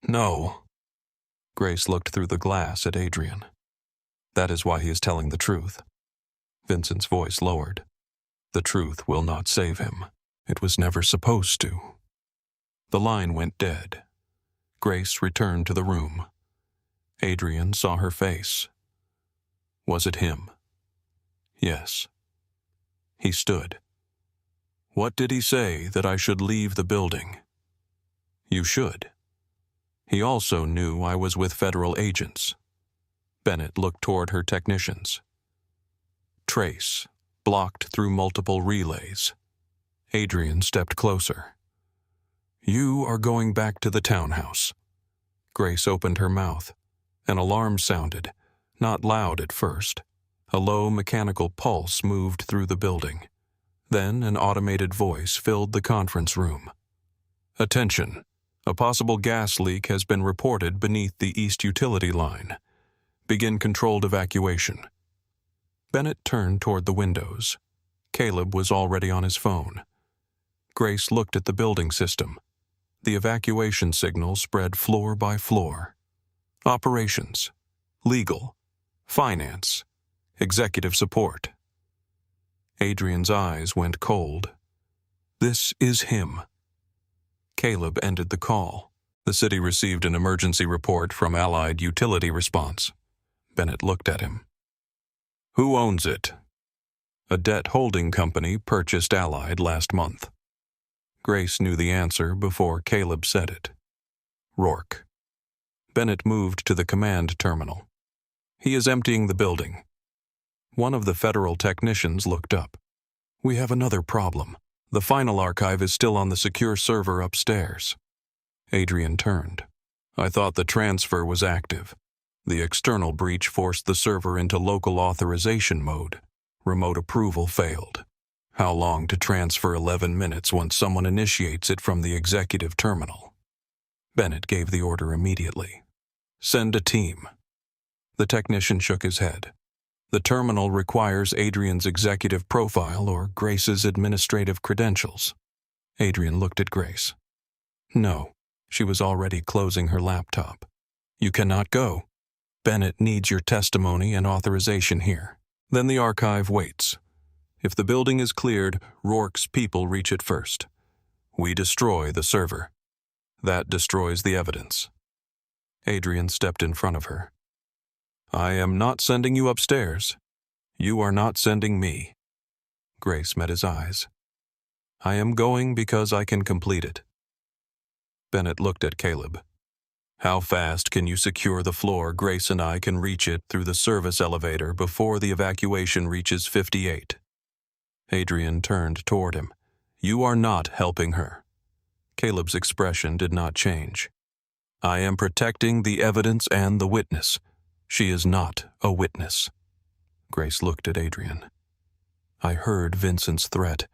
No. Grace looked through the glass at Adrian. That is why he is telling the truth. Vincent's voice lowered. The truth will not save him. It was never supposed to. The line went dead. Grace returned to the room. Adrian saw her face. Was it him? Yes. He stood. What did he say that I should leave the building? You should. He also knew I was with federal agents. Bennett looked toward her technicians. Trace, blocked through multiple relays. Adrian stepped closer. You are going back to the townhouse. Grace opened her mouth. An alarm sounded, not loud at first. A low mechanical pulse moved through the building. Then an automated voice filled the conference room. Attention! A possible gas leak has been reported beneath the east utility line. Begin controlled evacuation. Bennett turned toward the windows. Caleb was already on his phone. Grace looked at the building system. The evacuation signal spread floor by floor. Operations, legal, finance, executive support. Adrian's eyes went cold. This is him. Caleb ended the call. The city received an emergency report from Allied Utility Response. Bennett looked at him. Who owns it? A debt holding company purchased Allied last month. Grace knew the answer before Caleb said it. Rourke. Bennett moved to the command terminal. He is emptying the building. One of the federal technicians looked up. We have another problem. The final archive is still on the secure server upstairs. Adrian turned. I thought the transfer was active. The external breach forced the server into local authorization mode. Remote approval failed. How long to transfer 11 minutes once someone initiates it from the executive terminal? Bennett gave the order immediately. Send a team. The technician shook his head. The terminal requires Adrian's executive profile or Grace's administrative credentials. Adrian looked at Grace. No, she was already closing her laptop. You cannot go. Bennett needs your testimony and authorization here. Then the archive waits. If the building is cleared, Rourke's people reach it first. We destroy the server. That destroys the evidence. Adrian stepped in front of her. I am not sending you upstairs. You are not sending me. Grace met his eyes. I am going because I can complete it. Bennett looked at Caleb. How fast can you secure the floor Grace and I can reach it through the service elevator before the evacuation reaches 58? Adrian turned toward him. You are not helping her. Caleb's expression did not change. I am protecting the evidence and the witness. She is not a witness. Grace looked at Adrian. I heard Vincent's threat.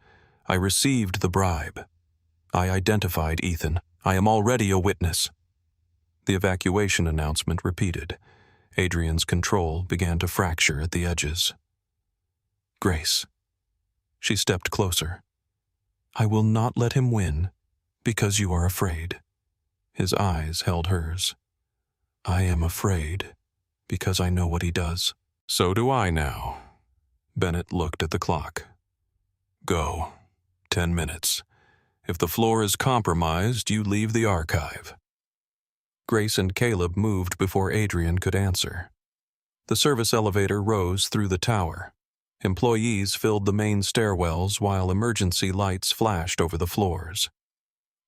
I received the bribe. I identified Ethan. I am already a witness. The evacuation announcement repeated. Adrian's control began to fracture at the edges. Grace. She stepped closer. I will not let him win because you are afraid. His eyes held hers. I am afraid because I know what he does. So do I now. Bennett looked at the clock. Go. 10 minutes. If the floor is compromised, you leave the archive. Grace and Caleb moved before Adrian could answer. The service elevator rose through the tower. Employees filled the main stairwells while emergency lights flashed over the floors.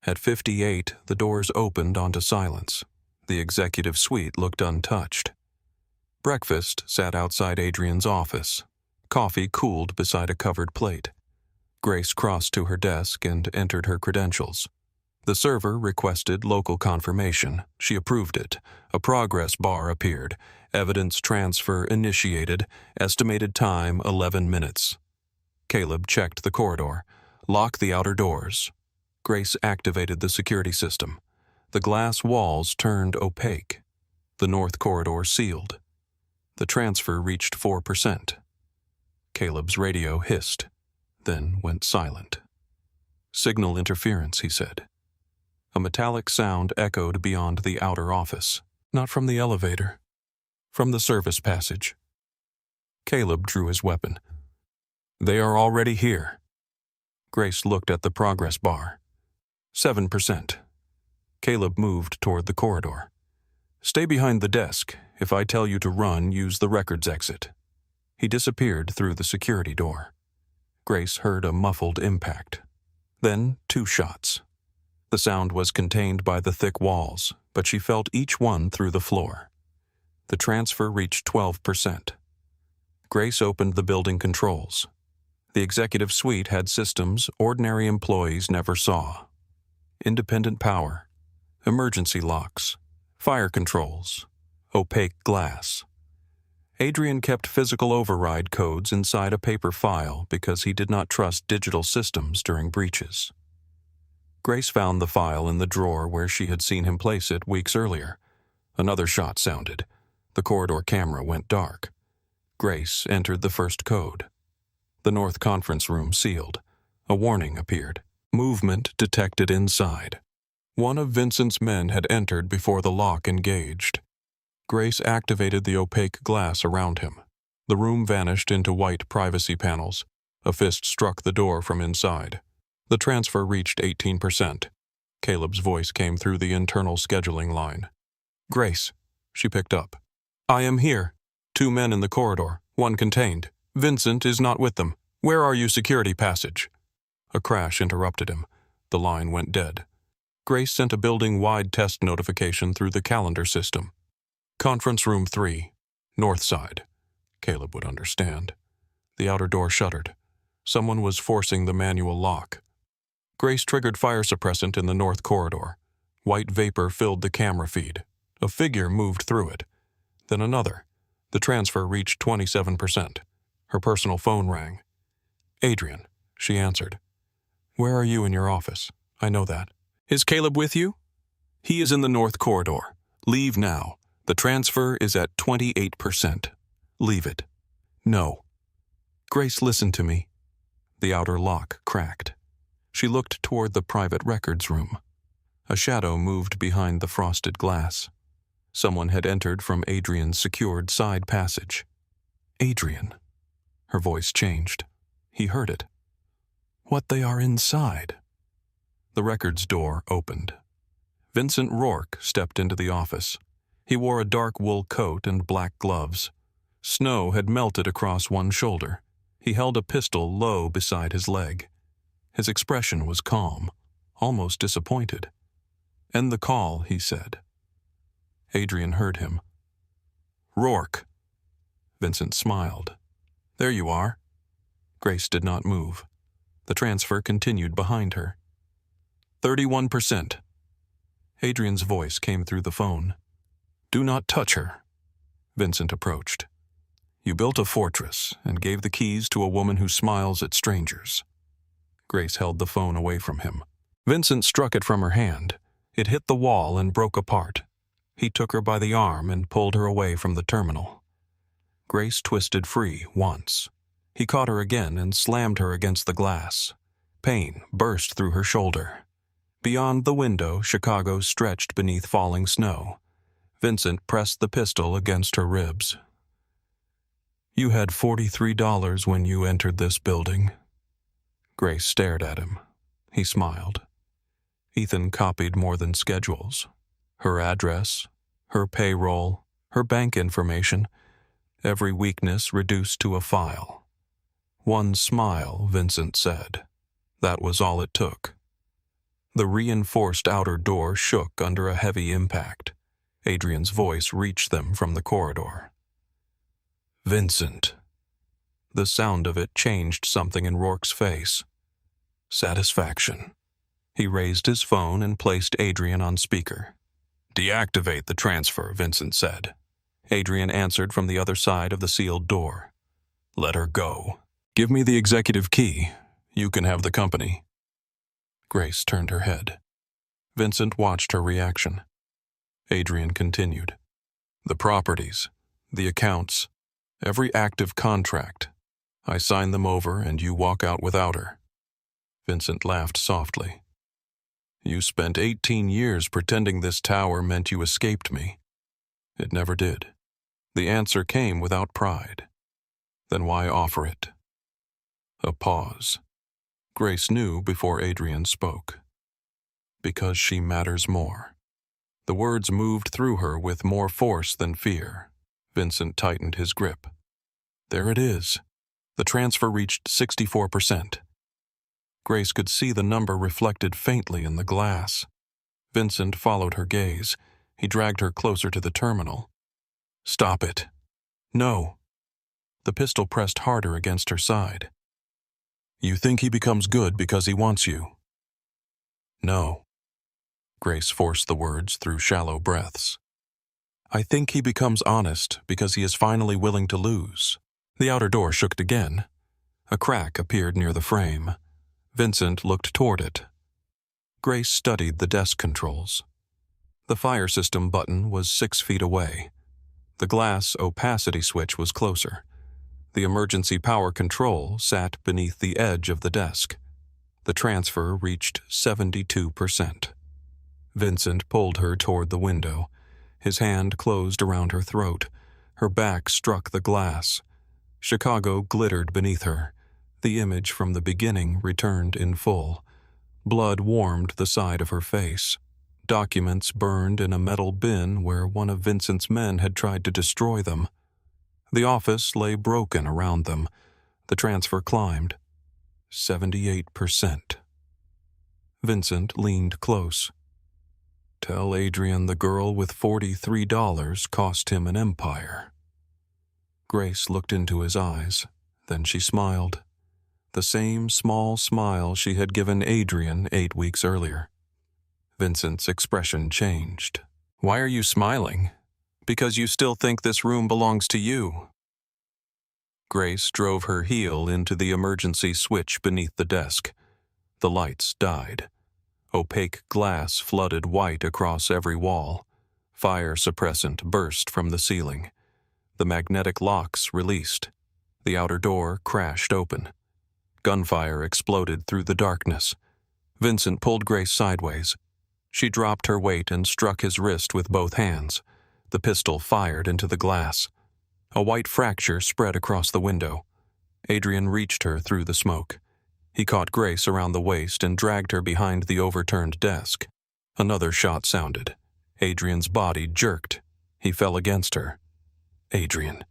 At 58, the doors opened onto silence. The executive suite looked untouched. Breakfast sat outside Adrian's office. Coffee cooled beside a covered plate. Grace crossed to her desk and entered her credentials. The server requested local confirmation. She approved it. A progress bar appeared. Evidence transfer initiated. Estimated time 11 minutes. Caleb checked the corridor. Lock the outer doors. Grace activated the security system. The glass walls turned opaque. The north corridor sealed. The transfer reached 4%. Caleb's radio hissed, then went silent. Signal interference, he said. A metallic sound echoed beyond the outer office. Not from the elevator. From the service passage. Caleb drew his weapon. They are already here. Grace looked at the progress bar. 7%. Caleb moved toward the corridor. Stay behind the desk. If I tell you to run, use the records exit. He disappeared through the security door. Grace heard a muffled impact. Then 2 shots. The sound was contained by the thick walls, but she felt each one through the floor. The transfer reached 12%. Grace opened the building controls. The executive suite had systems ordinary employees never saw. Independent power, emergency locks, fire controls, opaque glass. Adrian kept physical override codes inside a paper file because he did not trust digital systems during breaches. Grace found the file in the drawer where she had seen him place it weeks earlier. Another shot sounded. The corridor camera went dark. Grace entered the first code. The north conference room sealed. A warning appeared. Movement detected inside. One of Vincent's men had entered before the lock engaged. Grace activated the opaque glass around him. The room vanished into white privacy panels. A fist struck the door from inside. The transfer reached 18%. Caleb's voice came through the internal scheduling line. Grace, she picked up. I am here. 2 men in the corridor, 1 contained. Vincent is not with them. Where are you, security passage? A crash interrupted him. The line went dead. Grace sent a building-wide test notification through the calendar system. Conference room 3, north side. Caleb would understand. The outer door shuttered. Someone was forcing the manual lock. Grace triggered fire suppressant in the north corridor. White vapor filled the camera feed. A figure moved through it. Then another. The transfer reached 27%. Her personal phone rang. Adrian, she answered. Where are you in your office? I know that. Is Caleb with you? He is in the north corridor. Leave now. The transfer is at 28%. Leave it. No. Grace, listen to me. The outer lock cracked. She looked toward the private records room. A shadow moved behind the frosted glass. Someone had entered from Adrian's secured side passage. Adrian. Her voice changed. He heard it. What they are inside. The records door opened. Vincent Rourke stepped into the office. He wore a dark wool coat and black gloves. Snow had melted across one shoulder. He held a pistol low beside his leg. His expression was calm, almost disappointed. End the call, he said. Adrian heard him. Rourke. Vincent smiled. There you are. Grace did not move. The transfer continued behind her. 31%. Adrian's voice came through the phone. Do not touch her. Vincent approached. You built a fortress and gave the keys to a woman who smiles at strangers. Grace held the phone away from him. Vincent struck it from her hand. It hit the wall and broke apart. He took her by the arm and pulled her away from the terminal. Grace twisted free once. He caught her again and slammed her against the glass. Pain burst through her shoulder. Beyond the window, Chicago stretched beneath falling snow. Vincent pressed the pistol against her ribs. You had $43 when you entered this building. Grace stared at him. He smiled. Ethan copied more than schedules. Her address, her payroll, her bank information, every weakness reduced to a file. One smile, Vincent said. That was all it took. The reinforced outer door shook under a heavy impact. Adrian's voice reached them from the corridor. Vincent. The sound of it changed something in Rourke's face. Satisfaction. He raised his phone and placed Adrian on speaker. "Deactivate the transfer," Vincent said. Adrian answered from the other side of the sealed door. "Let her go. Give me the executive key. You can have the company." Grace turned her head. Vincent watched her reaction. Adrian continued. "The properties, the accounts, every active contract. I sign them over and you walk out without her." Vincent laughed softly. "You spent 18 years pretending this tower meant you escaped me. It never did. The answer came without pride. Then why offer it?" A pause. Grace knew before Adrian spoke. "Because she matters more." The words moved through her with more force than fear. Vincent tightened his grip. There it is. The transfer reached 64%. Grace could see the number reflected faintly in the glass. Vincent followed her gaze. He dragged her closer to the terminal. "Stop it." "No." The pistol pressed harder against her side. "You think he becomes good because he wants you?" "No." Grace forced the words through shallow breaths. "I think he becomes honest because he is finally willing to lose." The outer door shook again. A crack appeared near the frame. Vincent looked toward it. Grace studied the desk controls. The fire system button was 6 feet away. The glass opacity switch was closer. The emergency power control sat beneath the edge of the desk. The transfer reached 72%. Vincent pulled her toward the window. His hand closed around her throat. Her back struck the glass. Chicago glittered beneath her. The image from the beginning returned in full. Blood warmed the side of her face. Documents burned in a metal bin where one of Vincent's men had tried to destroy them. The office lay broken around them. The transfer climbed. 78%. Vincent leaned close. Tell Adrian the girl with $43 cost him an empire. Grace looked into his eyes. Then she smiled. The same small smile she had given Adrian 8 weeks earlier. Vincent's expression changed. "Why are you smiling?" "Because you still think this room belongs to you." Grace drove her heel into the emergency switch beneath the desk. The lights died. Opaque glass flooded white across every wall. Fire suppressant burst from the ceiling. The magnetic locks released. The outer door crashed open. Gunfire exploded through the darkness. Vincent pulled Grace sideways. She dropped her weight and struck his wrist with both hands. The pistol fired into the glass. A white fracture spread across the window. Adrian reached her through the smoke. He caught Grace around the waist and dragged her behind the overturned desk. Another shot sounded. Adrian's body jerked. He fell against her. Adrian.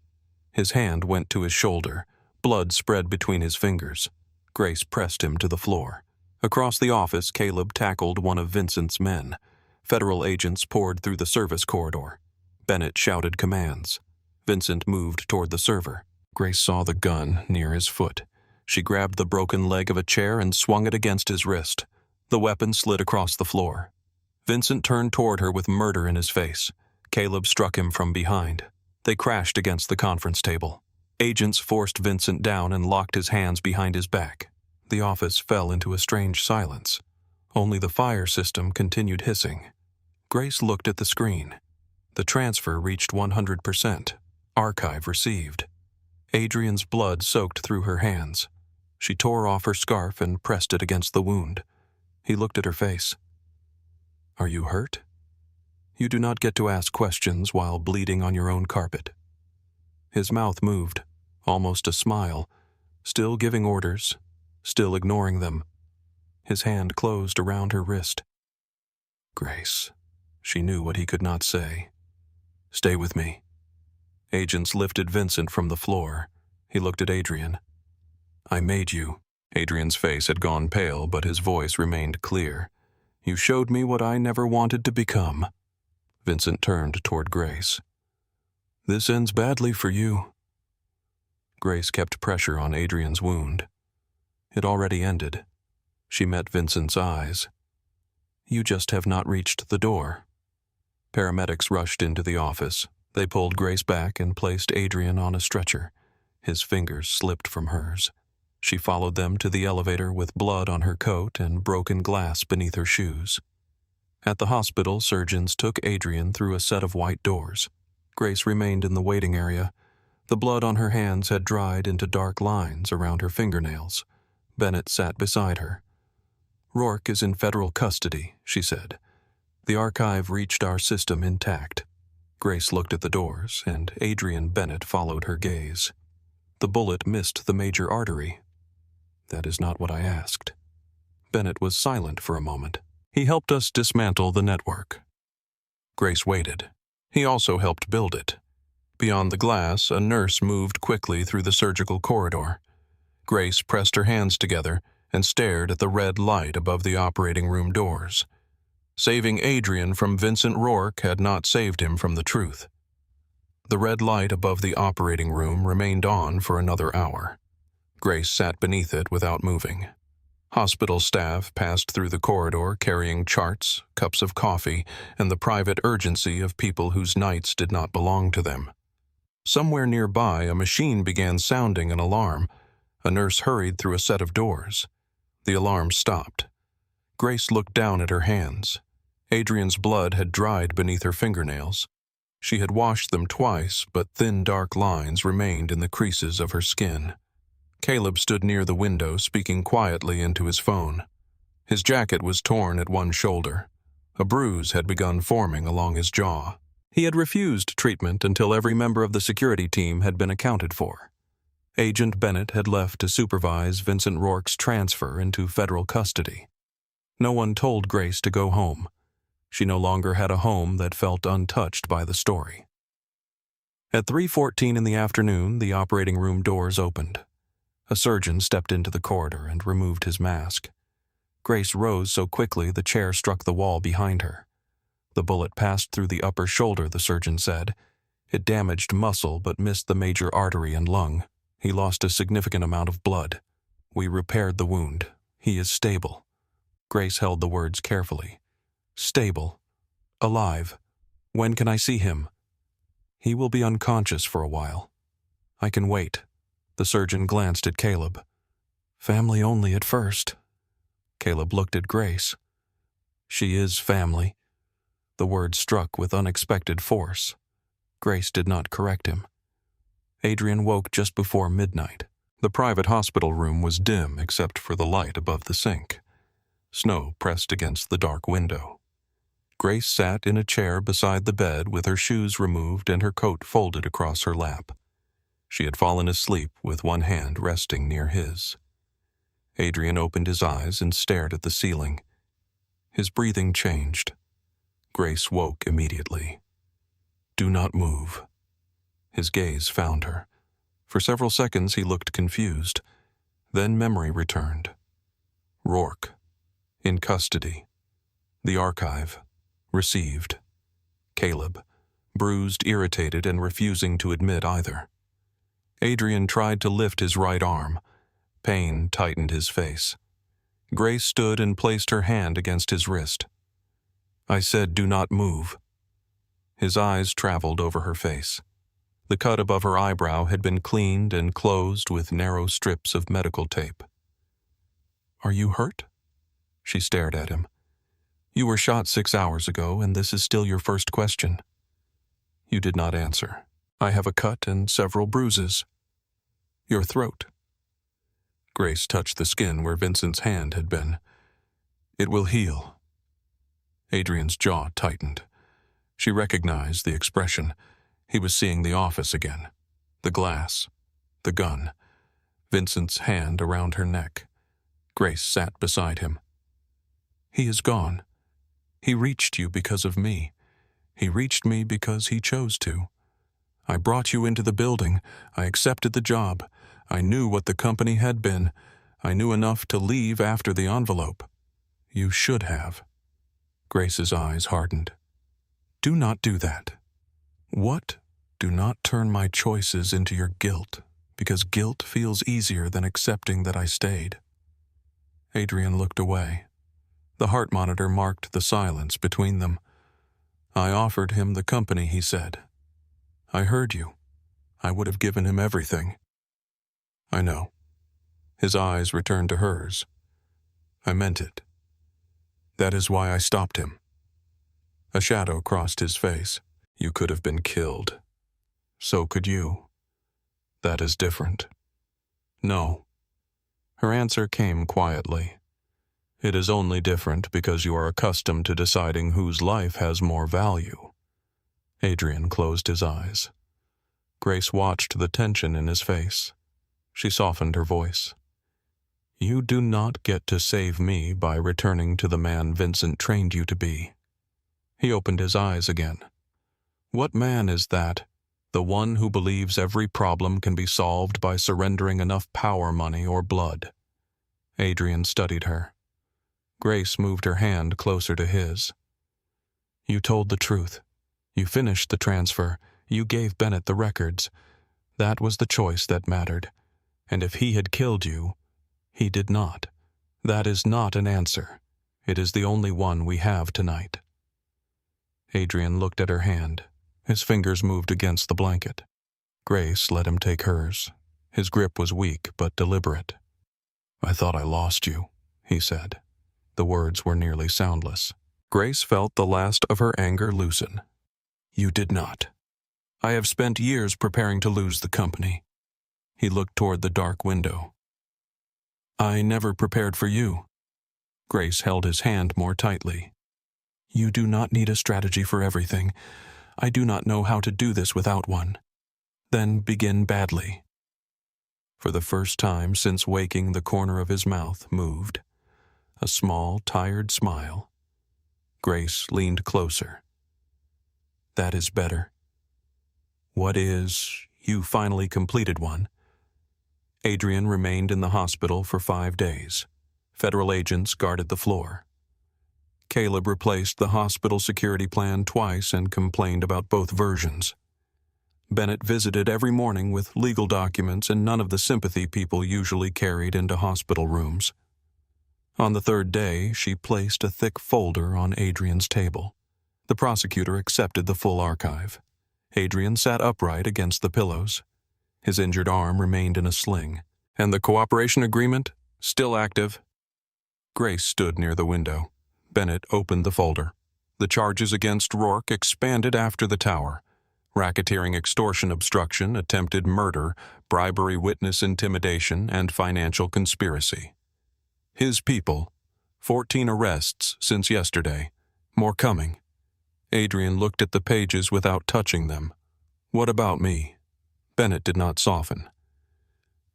His hand went to his shoulder. Blood spread between his fingers. Grace pressed him to the floor. Across the office, Caleb tackled one of Vincent's men. Federal agents poured through the service corridor. Bennett shouted commands. Vincent moved toward the server. Grace saw the gun near his foot. She grabbed the broken leg of a chair and swung it against his wrist. The weapon slid across the floor. Vincent turned toward her with murder in his face. Caleb struck him from behind. They crashed against the conference table. Agents forced Vincent down and locked his hands behind his back. The office fell into a strange silence. Only the fire system continued hissing. Grace looked at the screen. The transfer reached 100%. Archive received. Adrian's blood soaked through her hands. She tore off her scarf and pressed it against the wound. He looked at her face. "Are you hurt? You do not get to ask questions while bleeding on your own carpet." His mouth moved, almost a smile, still giving orders, still ignoring them. His hand closed around her wrist. Grace. She knew what he could not say. "Stay with me." Agents lifted Vincent from the floor. He looked at Adrian. "I made you." Adrian's face had gone pale, but his voice remained clear. "You showed me what I never wanted to become." Vincent turned toward Grace. "This ends badly for you." Grace kept pressure on Adrian's wound. It already ended. She met Vincent's eyes. You just have not reached the door. Paramedics rushed into the office. They pulled Grace back and placed Adrian on a stretcher. His fingers slipped from hers. She followed them to the elevator with blood on her coat and broken glass beneath her shoes. At the hospital, surgeons took Adrian through a set of white doors. Grace remained in the waiting area. The blood on her hands had dried into dark lines around her fingernails. Bennett sat beside her. "Rourke is in federal custody," she said. "The archive reached our system intact." Grace looked at the doors, and Adrian Bennett followed her gaze. "The bullet missed the major artery." "That is not what I asked." Bennett was silent for a moment. "He helped us dismantle the network." Grace waited. He also helped build it. Beyond the glass, a nurse moved quickly through the surgical corridor. Grace pressed her hands together and stared at the red light above the operating room doors. Saving Adrian from Vincent Rourke had not saved him from the truth. The red light above the operating room remained on for another hour. Grace sat beneath it without moving. Hospital staff passed through the corridor carrying charts, cups of coffee, and the private urgency of people whose nights did not belong to them. Somewhere nearby, a machine began sounding an alarm. A nurse hurried through a set of doors. The alarm stopped. Grace looked down at her hands. Adrian's blood had dried beneath her fingernails. She had washed them twice, but thin dark lines remained in the creases of her skin. Caleb stood near the window, speaking quietly into his phone. His jacket was torn at one shoulder. A bruise had begun forming along his jaw. He had refused treatment until every member of the security team had been accounted for. Agent Bennett had left to supervise Vincent Rourke's transfer into federal custody. No one told Grace to go home. She no longer had a home that felt untouched by the story. At 3:14 in the afternoon, the operating room doors opened. A surgeon stepped into the corridor and removed his mask. Grace rose so quickly the chair struck the wall behind her. The bullet passed through the upper shoulder, the surgeon said. It damaged muscle but missed the major artery and lung. He lost a significant amount of blood. We repaired the wound. He is stable. Grace held the words carefully. Stable. Alive. When can I see him? He will be unconscious for a while. I can wait. The surgeon glanced at Caleb. Family only at first. Caleb looked at Grace. She is family. The word struck with unexpected force. Grace did not correct him. Adrian woke just before midnight. The private hospital room was dim except for the light above the sink. Snow pressed against the dark window. Grace sat in a chair beside the bed with her shoes removed and her coat folded across her lap. She had fallen asleep with one hand resting near his. Adrian opened his eyes and stared at the ceiling. His breathing changed. Grace woke immediately. Do not move. His gaze found her. For several seconds he looked confused. Then memory returned. Rourke. In custody. The archive. Received. Caleb. Bruised, irritated, and refusing to admit either. Adrian tried to lift his right arm. Pain tightened his face. Grace stood and placed her hand against his wrist. I said, do not move. His eyes traveled over her face. The cut above her eyebrow had been cleaned and closed with narrow strips of medical tape. Are you hurt? She stared at him. You were shot 6 hours ago, and this is still your first question. You did not answer. I have a cut and several bruises. Your throat. Grace touched the skin where Vincent's hand had been. It will heal. Adrian's jaw tightened. She recognized the expression. He was seeing the office again. The glass. The gun. Vincent's hand around her neck. Grace sat beside him. He is gone. He reached you because of me. He reached me because he chose to. I brought you into the building. I accepted the job. I knew what the company had been. I knew enough to leave after the envelope. You should have. Grace's eyes hardened. Do not do that. What? Do not turn my choices into your guilt, because guilt feels easier than accepting that I stayed. Adrian looked away. The heart monitor marked the silence between them. "I offered him the company," he said. "I heard you. I would have given him everything." "I know." His eyes returned to hers. "I meant it. That is why I stopped him." A shadow crossed his face. "You could have been killed. So could you. That is different." "No." Her answer came quietly. "It is only different because you are accustomed to deciding whose life has more value." Adrian closed his eyes. Grace watched the tension in his face. She softened her voice. "You do not get to save me by returning to the man Vincent trained you to be." He opened his eyes again. "What man is that? The one who believes every problem can be solved by surrendering enough power, money, or blood?" Adrian studied her. Grace moved her hand closer to his. "You told the truth. You finished the transfer. You gave Bennett the records. That was the choice that mattered. And if he had killed you, he did not. That is not an answer. It is the only one we have tonight." Adrian looked at her hand. His fingers moved against the blanket. Grace let him take hers. His grip was weak but deliberate. "I thought I lost you," he said. The words were nearly soundless. Grace felt the last of her anger loosen. "You did not. I have spent years preparing to lose the company." He looked toward the dark window. "I never prepared for you." Grace held his hand more tightly. "You do not need a strategy for everything. I do not know how to do this without one. Then begin badly." For the first time since waking, the corner of his mouth moved. A small, tired smile. Grace leaned closer. "That is better." "What is? You finally completed one." Adrian remained in the hospital for 5 days. Federal agents guarded the floor. Caleb replaced the hospital security plan twice and complained about both versions. Bennett visited every morning with legal documents and none of the sympathy people usually carried into hospital rooms. On the 3rd day, she placed a thick folder on Adrian's table. The prosecutor accepted the full archive. Adrian sat upright against the pillows. His injured arm remained in a sling. "And the cooperation agreement? Still active?" Grace stood near the window. Bennett opened the folder. The charges against Rourke expanded after the tower. Racketeering, extortion, obstruction, attempted murder, bribery, witness intimidation, and financial conspiracy. His people. 14 arrests since yesterday. More coming. Adrian looked at the pages without touching them. "What about me?" Bennett did not soften.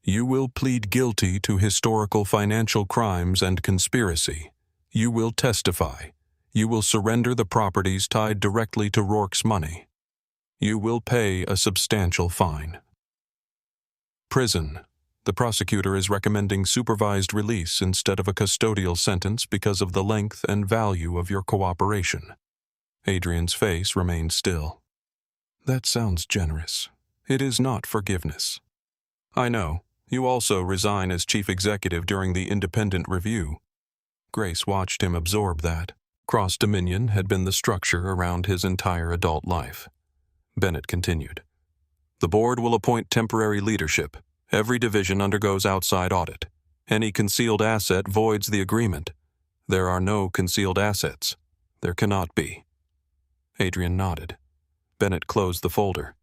"You will plead guilty to historical financial crimes and conspiracy. You will testify. You will surrender the properties tied directly to Rourke's money. You will pay a substantial fine." Prison. The prosecutor is recommending supervised release instead of a custodial sentence because of the length and value of your cooperation. Adrian's face remained still. "That sounds generous. It is not forgiveness." "I know. You also resign as chief executive during the independent review." Grace watched him absorb that. Cross-dominion had been the structure around his entire adult life. Bennett continued. "The board will appoint temporary leadership. Every division undergoes outside audit. Any concealed asset voids the agreement. There are no concealed assets. There cannot be." Adrian nodded. Bennett closed the folder.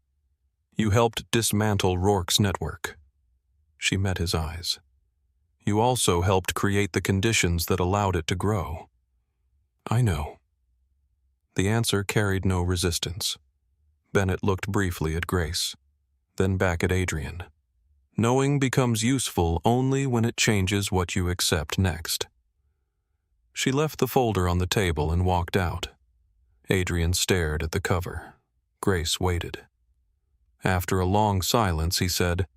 "You helped dismantle Rourke's network." She met his eyes. "You also helped create the conditions that allowed it to grow." "I know." The answer carried no resistance. Bennett looked briefly at Grace, then back at Adrian. "Knowing becomes useful only when it changes what you accept next." She left the folder on the table and walked out. Adrian stared at the cover. Grace waited. After a long silence, he said,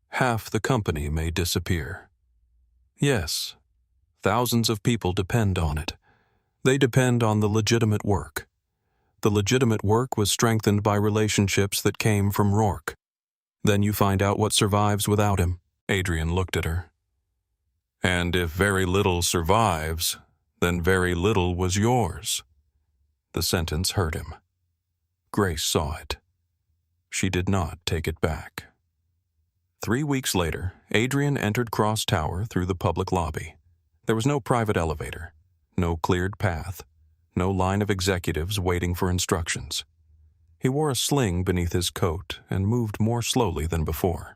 "Half the company may disappear." "Yes. Thousands of people depend on it. They depend on the legitimate work. The legitimate work was strengthened by relationships that came from Rourke. Then you find out what survives without him." Adrian looked at her. "And if very little survives, then very little was yours. The sentence hurt him. Grace saw it. She did not take it back. 3 weeks later, Adrian entered Cross Tower through the public lobby. There was no private elevator, no cleared path, no line of executives waiting for instructions. He wore a sling beneath his coat and moved more slowly than before.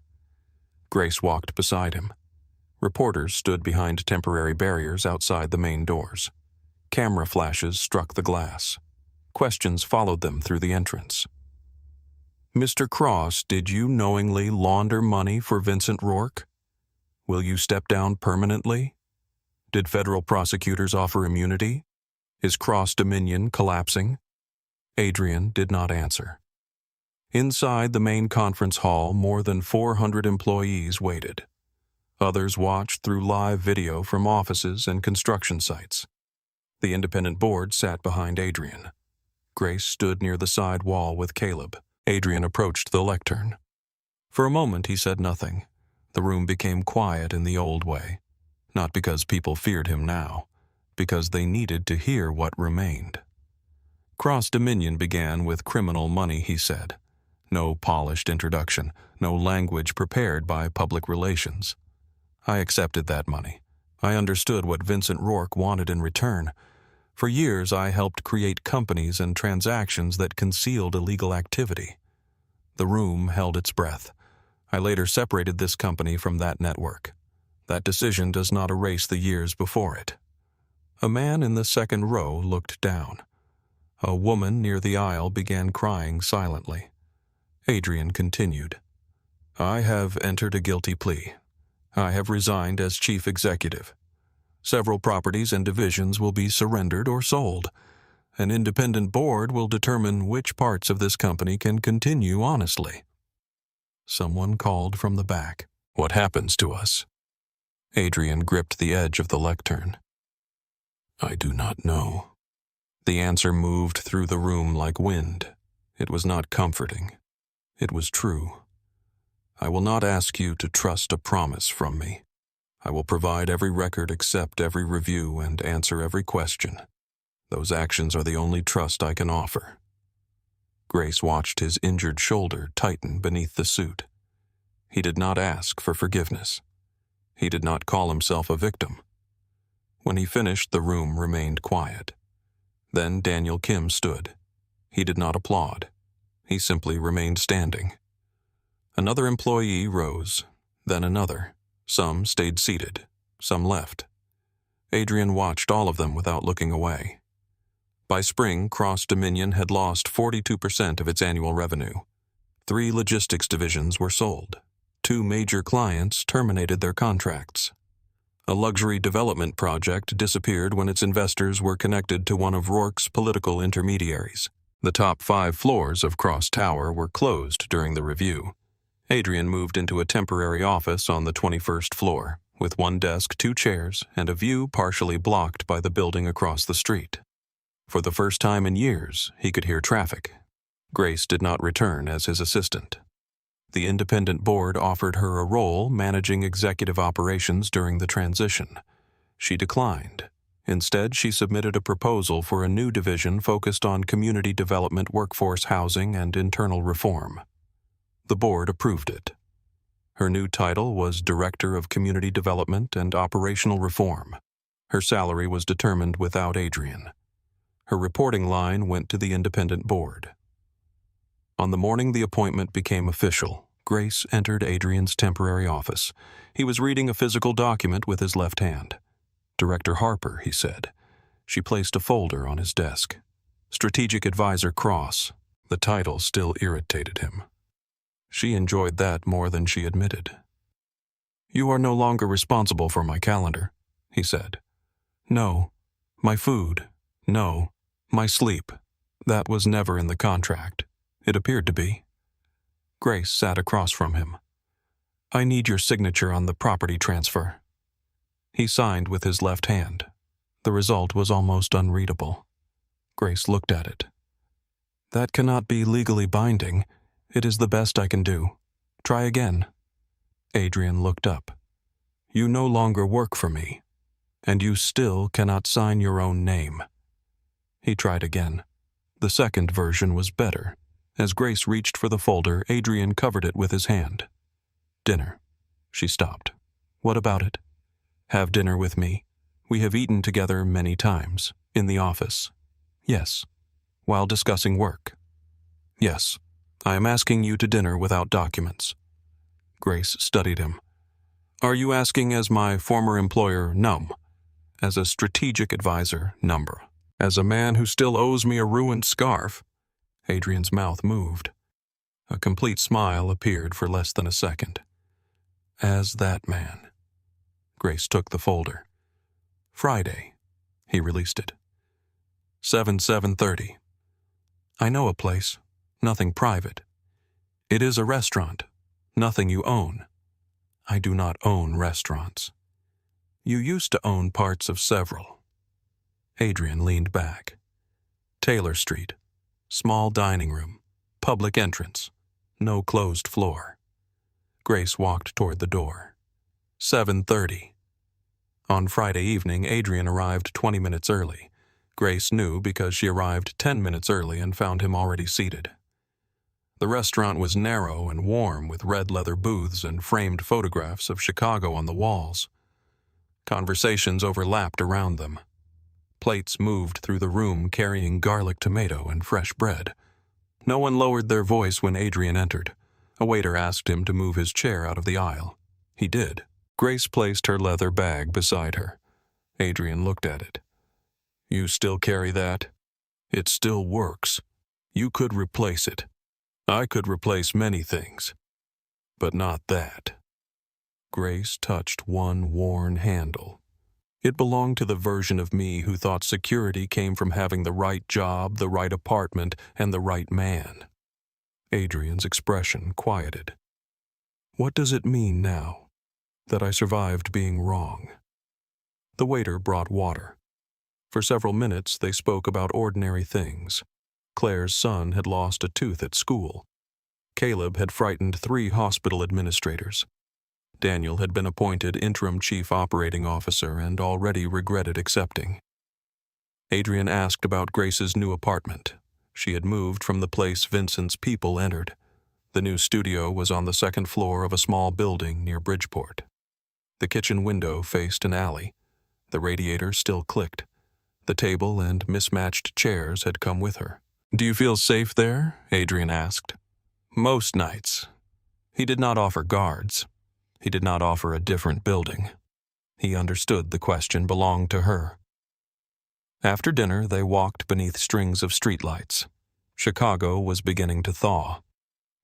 Grace walked beside him. Reporters stood behind temporary barriers outside the main doors. Camera flashes struck the glass. Questions followed them through the entrance. Mr. Cross, did you knowingly launder money for Vincent Rourke? Will you step down permanently? Did federal prosecutors offer immunity? Is Cross Dominion collapsing? Adrian did not answer. Inside the main conference hall, more than 400 employees waited. Others watched through live video from offices and construction sites. The independent board sat behind Adrian. Grace stood near the side wall with Caleb. Adrian approached the lectern. For a moment he said nothing. The room became quiet in the old way. Not because people feared him now, because they needed to hear what remained. Cross Dominion began with criminal money, he said. No polished introduction, no language prepared by public relations. I accepted that money. I understood what Vincent Rourke wanted in return. For years I helped create companies and transactions that concealed illegal activity. The room held its breath. I later separated this company from that network. That decision does not erase the years before it. A man in the second row looked down. A woman near the aisle began crying silently. Adrian continued. I have entered a guilty plea. I have resigned as chief executive. Several properties and divisions will be surrendered or sold. An independent board will determine which parts of this company can continue honestly. Someone called from the back. What happens to us? Adrian gripped the edge of the lectern. I do not know. The answer moved through the room like wind. It was not comforting. It was true. I will not ask you to trust a promise from me. I will provide every record, accept every review, and answer every question. Those actions are the only trust I can offer. Grace watched his injured shoulder tighten beneath the suit. He did not ask for forgiveness. He did not call himself a victim. When he finished, the room remained quiet. Then Daniel Kim stood. He did not applaud. He simply remained standing. Another employee rose, then another. Some stayed seated, some left. Adrian watched all of them without looking away. By spring, Cross Dominion had lost 42% of its annual revenue. 3 logistics divisions were sold. 2 major clients terminated their contracts. A luxury development project disappeared when its investors were connected to one of Rourke's political intermediaries. The top 5 floors of Cross Tower were closed during the review. Adrian moved into a temporary office on the 21st floor, with 1 desk, 2 chairs, and a view partially blocked by the building across the street. For the first time in years, he could hear traffic. Grace did not return as his assistant. The independent board offered her a role managing executive operations during the transition. She declined. Instead, she submitted a proposal for a new division focused on community development, workforce housing, and internal reform. The board approved it. Her new title was Director of Community Development and Operational Reform. Her salary was determined without Adrian. Her reporting line went to the independent board. On the morning the appointment became official, Grace entered Adrian's temporary office. He was reading a physical document with his left hand. Director Harper, he said. She placed a folder on his desk. Strategic Advisor Cross. The title still irritated him. She enjoyed that more than she admitted. You are no longer responsible for my calendar, he said. No. My food. No. My sleep. That was never in the contract. It appeared to be. Grace sat across from him. I need your signature on the property transfer. He signed with his left hand. The result was almost unreadable. Grace looked at it. That cannot be legally binding. It is the best I can do. Try again. Adrian looked up. You no longer work for me. And you still cannot sign your own name." He tried again. The second version was better. As Grace reached for the folder, Adrian covered it with his hand. "Dinner." She stopped. "What about it?" "Have dinner with me. We have eaten together many times. In the office." "Yes." "While discussing work." "Yes. I am asking you to dinner without documents." Grace studied him. "Are you asking as my former employer, Numb? As a strategic advisor, Number? As a man who still owes me a ruined scarf?" Adrian's mouth moved. A complete smile appeared for less than a second. "As that man." Grace took the folder. "Friday." He released it. 7:30. "I know a place. Nothing private. It is a restaurant. Nothing you own. I do not own restaurants. You used to own parts of several." Adrian leaned back. "Taylor Street. Small dining room. Public entrance. No closed floor." Grace walked toward the door. 7:30. On Friday evening, Adrian arrived 20 minutes early. Grace knew because she arrived 10 minutes early and found him already seated. The restaurant was narrow and warm with red leather booths and framed photographs of Chicago on the walls. Conversations overlapped around them. Plates moved through the room carrying garlic tomato and fresh bread. No one lowered their voice when Adrian entered. A waiter asked him to move his chair out of the aisle. He did. Grace placed her leather bag beside her. Adrian looked at it. "You still carry that? It still works. You could replace it. I could replace many things, but not that." Grace touched one worn handle. It belonged to the version of me who thought security came from having the right job, the right apartment, and the right man. Adrian's expression quieted. "What does it mean now, that I survived being wrong?" The waiter brought water. For several minutes they spoke about ordinary things. Claire's son had lost a tooth at school. Caleb had frightened 3 hospital administrators. Daniel had been appointed interim chief operating officer and already regretted accepting. Adrian asked about Grace's new apartment. She had moved from the place Vincent's people entered. The new studio was on the second floor of a small building near Bridgeport. The kitchen window faced an alley. The radiator still clicked. The table and mismatched chairs had come with her. "Do you feel safe there?" Adrian asked. "Most nights." He did not offer guards. He did not offer a different building. He understood the question belonged to her. After dinner, they walked beneath strings of streetlights. Chicago was beginning to thaw.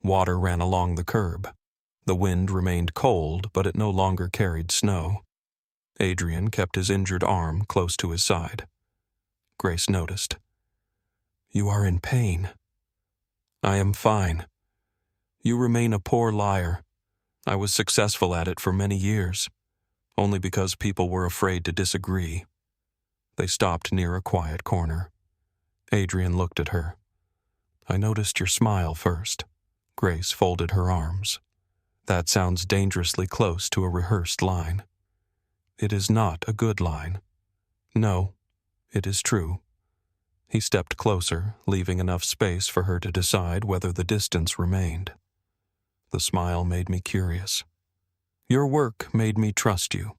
Water ran along the curb. The wind remained cold, but it no longer carried snow. Adrian kept his injured arm close to his side. Grace noticed. "You are in pain." "I am fine. You remain a poor liar. I was successful at it for many years, only because people were afraid to disagree." They stopped near a quiet corner. Adrian looked at her. "I noticed your smile first." Grace folded her arms. "That sounds dangerously close to a rehearsed line." "It is not a good line." "No, it is true." He stepped closer, leaving enough space for her to decide whether the distance remained. The smile made me curious. "Your work made me trust you.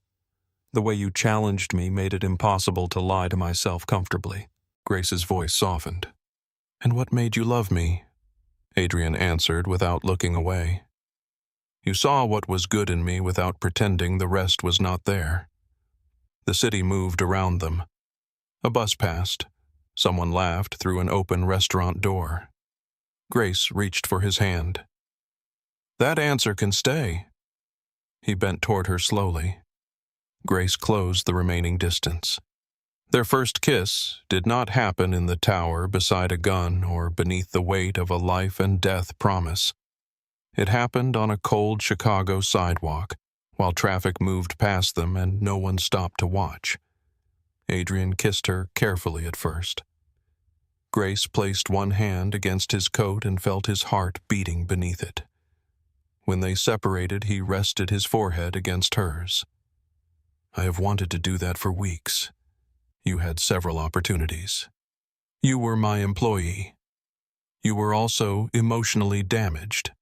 The way you challenged me made it impossible to lie to myself comfortably." Grace's voice softened. "And what made you love me?" Adrian answered without looking away. "You saw what was good in me without pretending the rest was not there." The city moved around them. A bus passed. Someone laughed through an open restaurant door. Grace reached for his hand. "That answer can stay." He bent toward her slowly. Grace closed the remaining distance. Their first kiss did not happen in the tower beside a gun or beneath the weight of a life-and-death promise. It happened on a cold Chicago sidewalk, while traffic moved past them and no one stopped to watch. Adrian kissed her carefully at first. Grace placed one hand against his coat and felt his heart beating beneath it. When they separated, he rested his forehead against hers. I have wanted to do that for weeks. You had several opportunities. You were my employee. You were also emotionally damaged.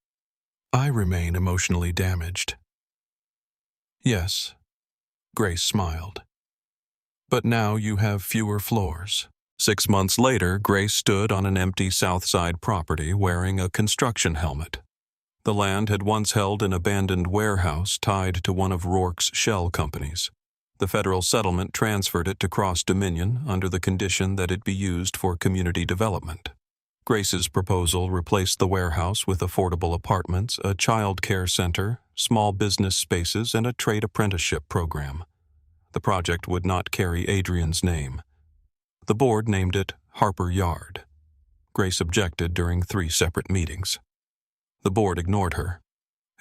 I remain emotionally damaged. Yes, Grace smiled. But now you have fewer floors. 6 months later, Grace stood on an empty South Side property wearing a construction helmet. The land had once held an abandoned warehouse tied to one of Rourke's shell companies. The federal settlement transferred it to Cross Dominion under the condition that it be used for community development. Grace's proposal replaced the warehouse with affordable apartments, a child care center, small business spaces, and a trade apprenticeship program. The project would not carry Adrian's name. The board named it Harper Yard. Grace objected during 3 separate meetings. The board ignored her.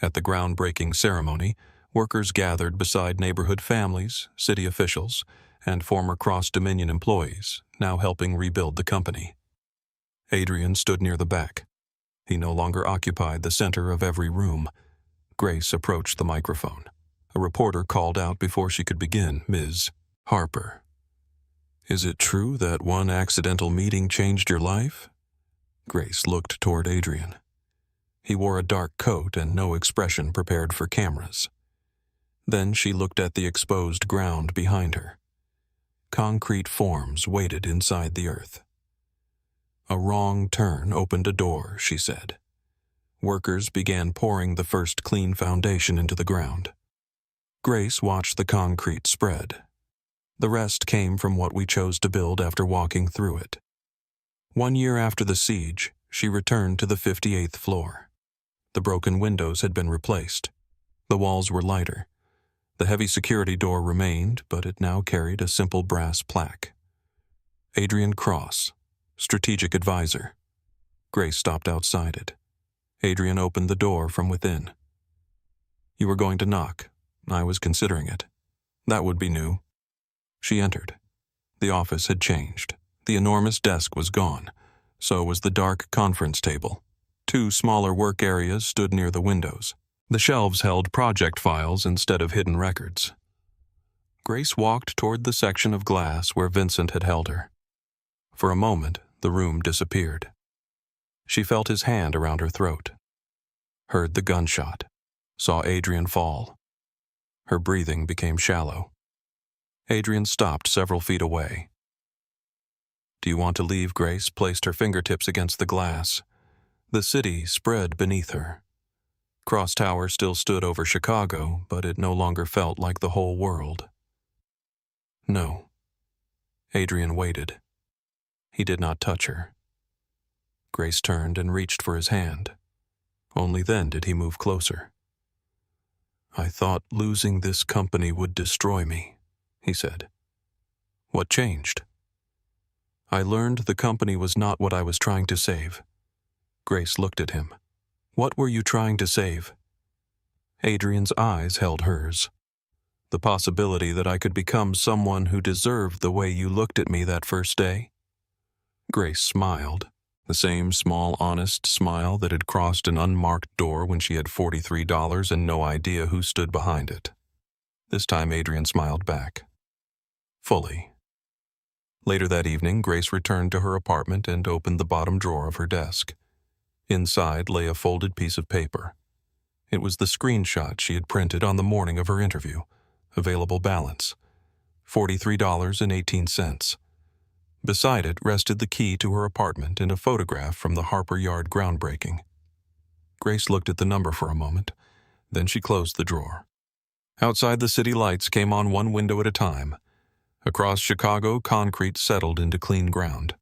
At the groundbreaking ceremony, workers gathered beside neighborhood families, city officials, and former Cross Dominion employees, now helping rebuild the company. Adrian stood near the back. He no longer occupied the center of every room. Grace approached the microphone. A reporter called out before she could begin, "Ms. Harper, is it true that one accidental meeting changed your life?" Grace looked toward Adrian. He wore a dark coat and no expression prepared for cameras. Then she looked at the exposed ground behind her. Concrete forms waited inside the earth. "A wrong turn opened a door," she said. Workers began pouring the first clean foundation into the ground. Grace watched the concrete spread. The rest came from what we chose to build after walking through it. 1 year after the siege, she returned to the 58th floor. The broken windows had been replaced. The walls were lighter. The heavy security door remained, but it now carried a simple brass plaque. Adrian Cross, Strategic Advisor. Grace stopped outside it. Adrian opened the door from within. "You were going to knock. I was considering it. That would be new." She entered. The office had changed. The enormous desk was gone. So was the dark conference table. 2 smaller work areas stood near the windows. The shelves held project files instead of hidden records. Grace walked toward the section of glass where Vincent had held her. For a moment, the room disappeared. She felt his hand around her throat. Heard the gunshot. Saw Adrian fall. Her breathing became shallow. Adrian stopped several feet away. "Do you want to leave?" Grace placed her fingertips against the glass. The city spread beneath her. Cross Tower still stood over Chicago, but it no longer felt like the whole world. "No." Adrian waited. He did not touch her. Grace turned and reached for his hand. Only then did he move closer. "I thought losing this company would destroy me," he said. "What changed?" "I learned the company was not what I was trying to save." Grace looked at him. "What were you trying to save?" Adrian's eyes held hers. "The possibility that I could become someone who deserved the way you looked at me that first day." Grace smiled, the same small, honest smile that had crossed an unmarked door when she had $43 and no idea who stood behind it. This time Adrian smiled back. Fully. Later that evening, Grace returned to her apartment and opened the bottom drawer of her desk. Inside lay a folded piece of paper. It was the screenshot she had printed on the morning of her interview. Available balance, $43.18. Beside it rested the key to her apartment and a photograph from the Harper Yard groundbreaking. Grace looked at the number for a moment. Then she closed the drawer. Outside, the city lights came on one window at a time. Across Chicago, concrete settled into clean ground.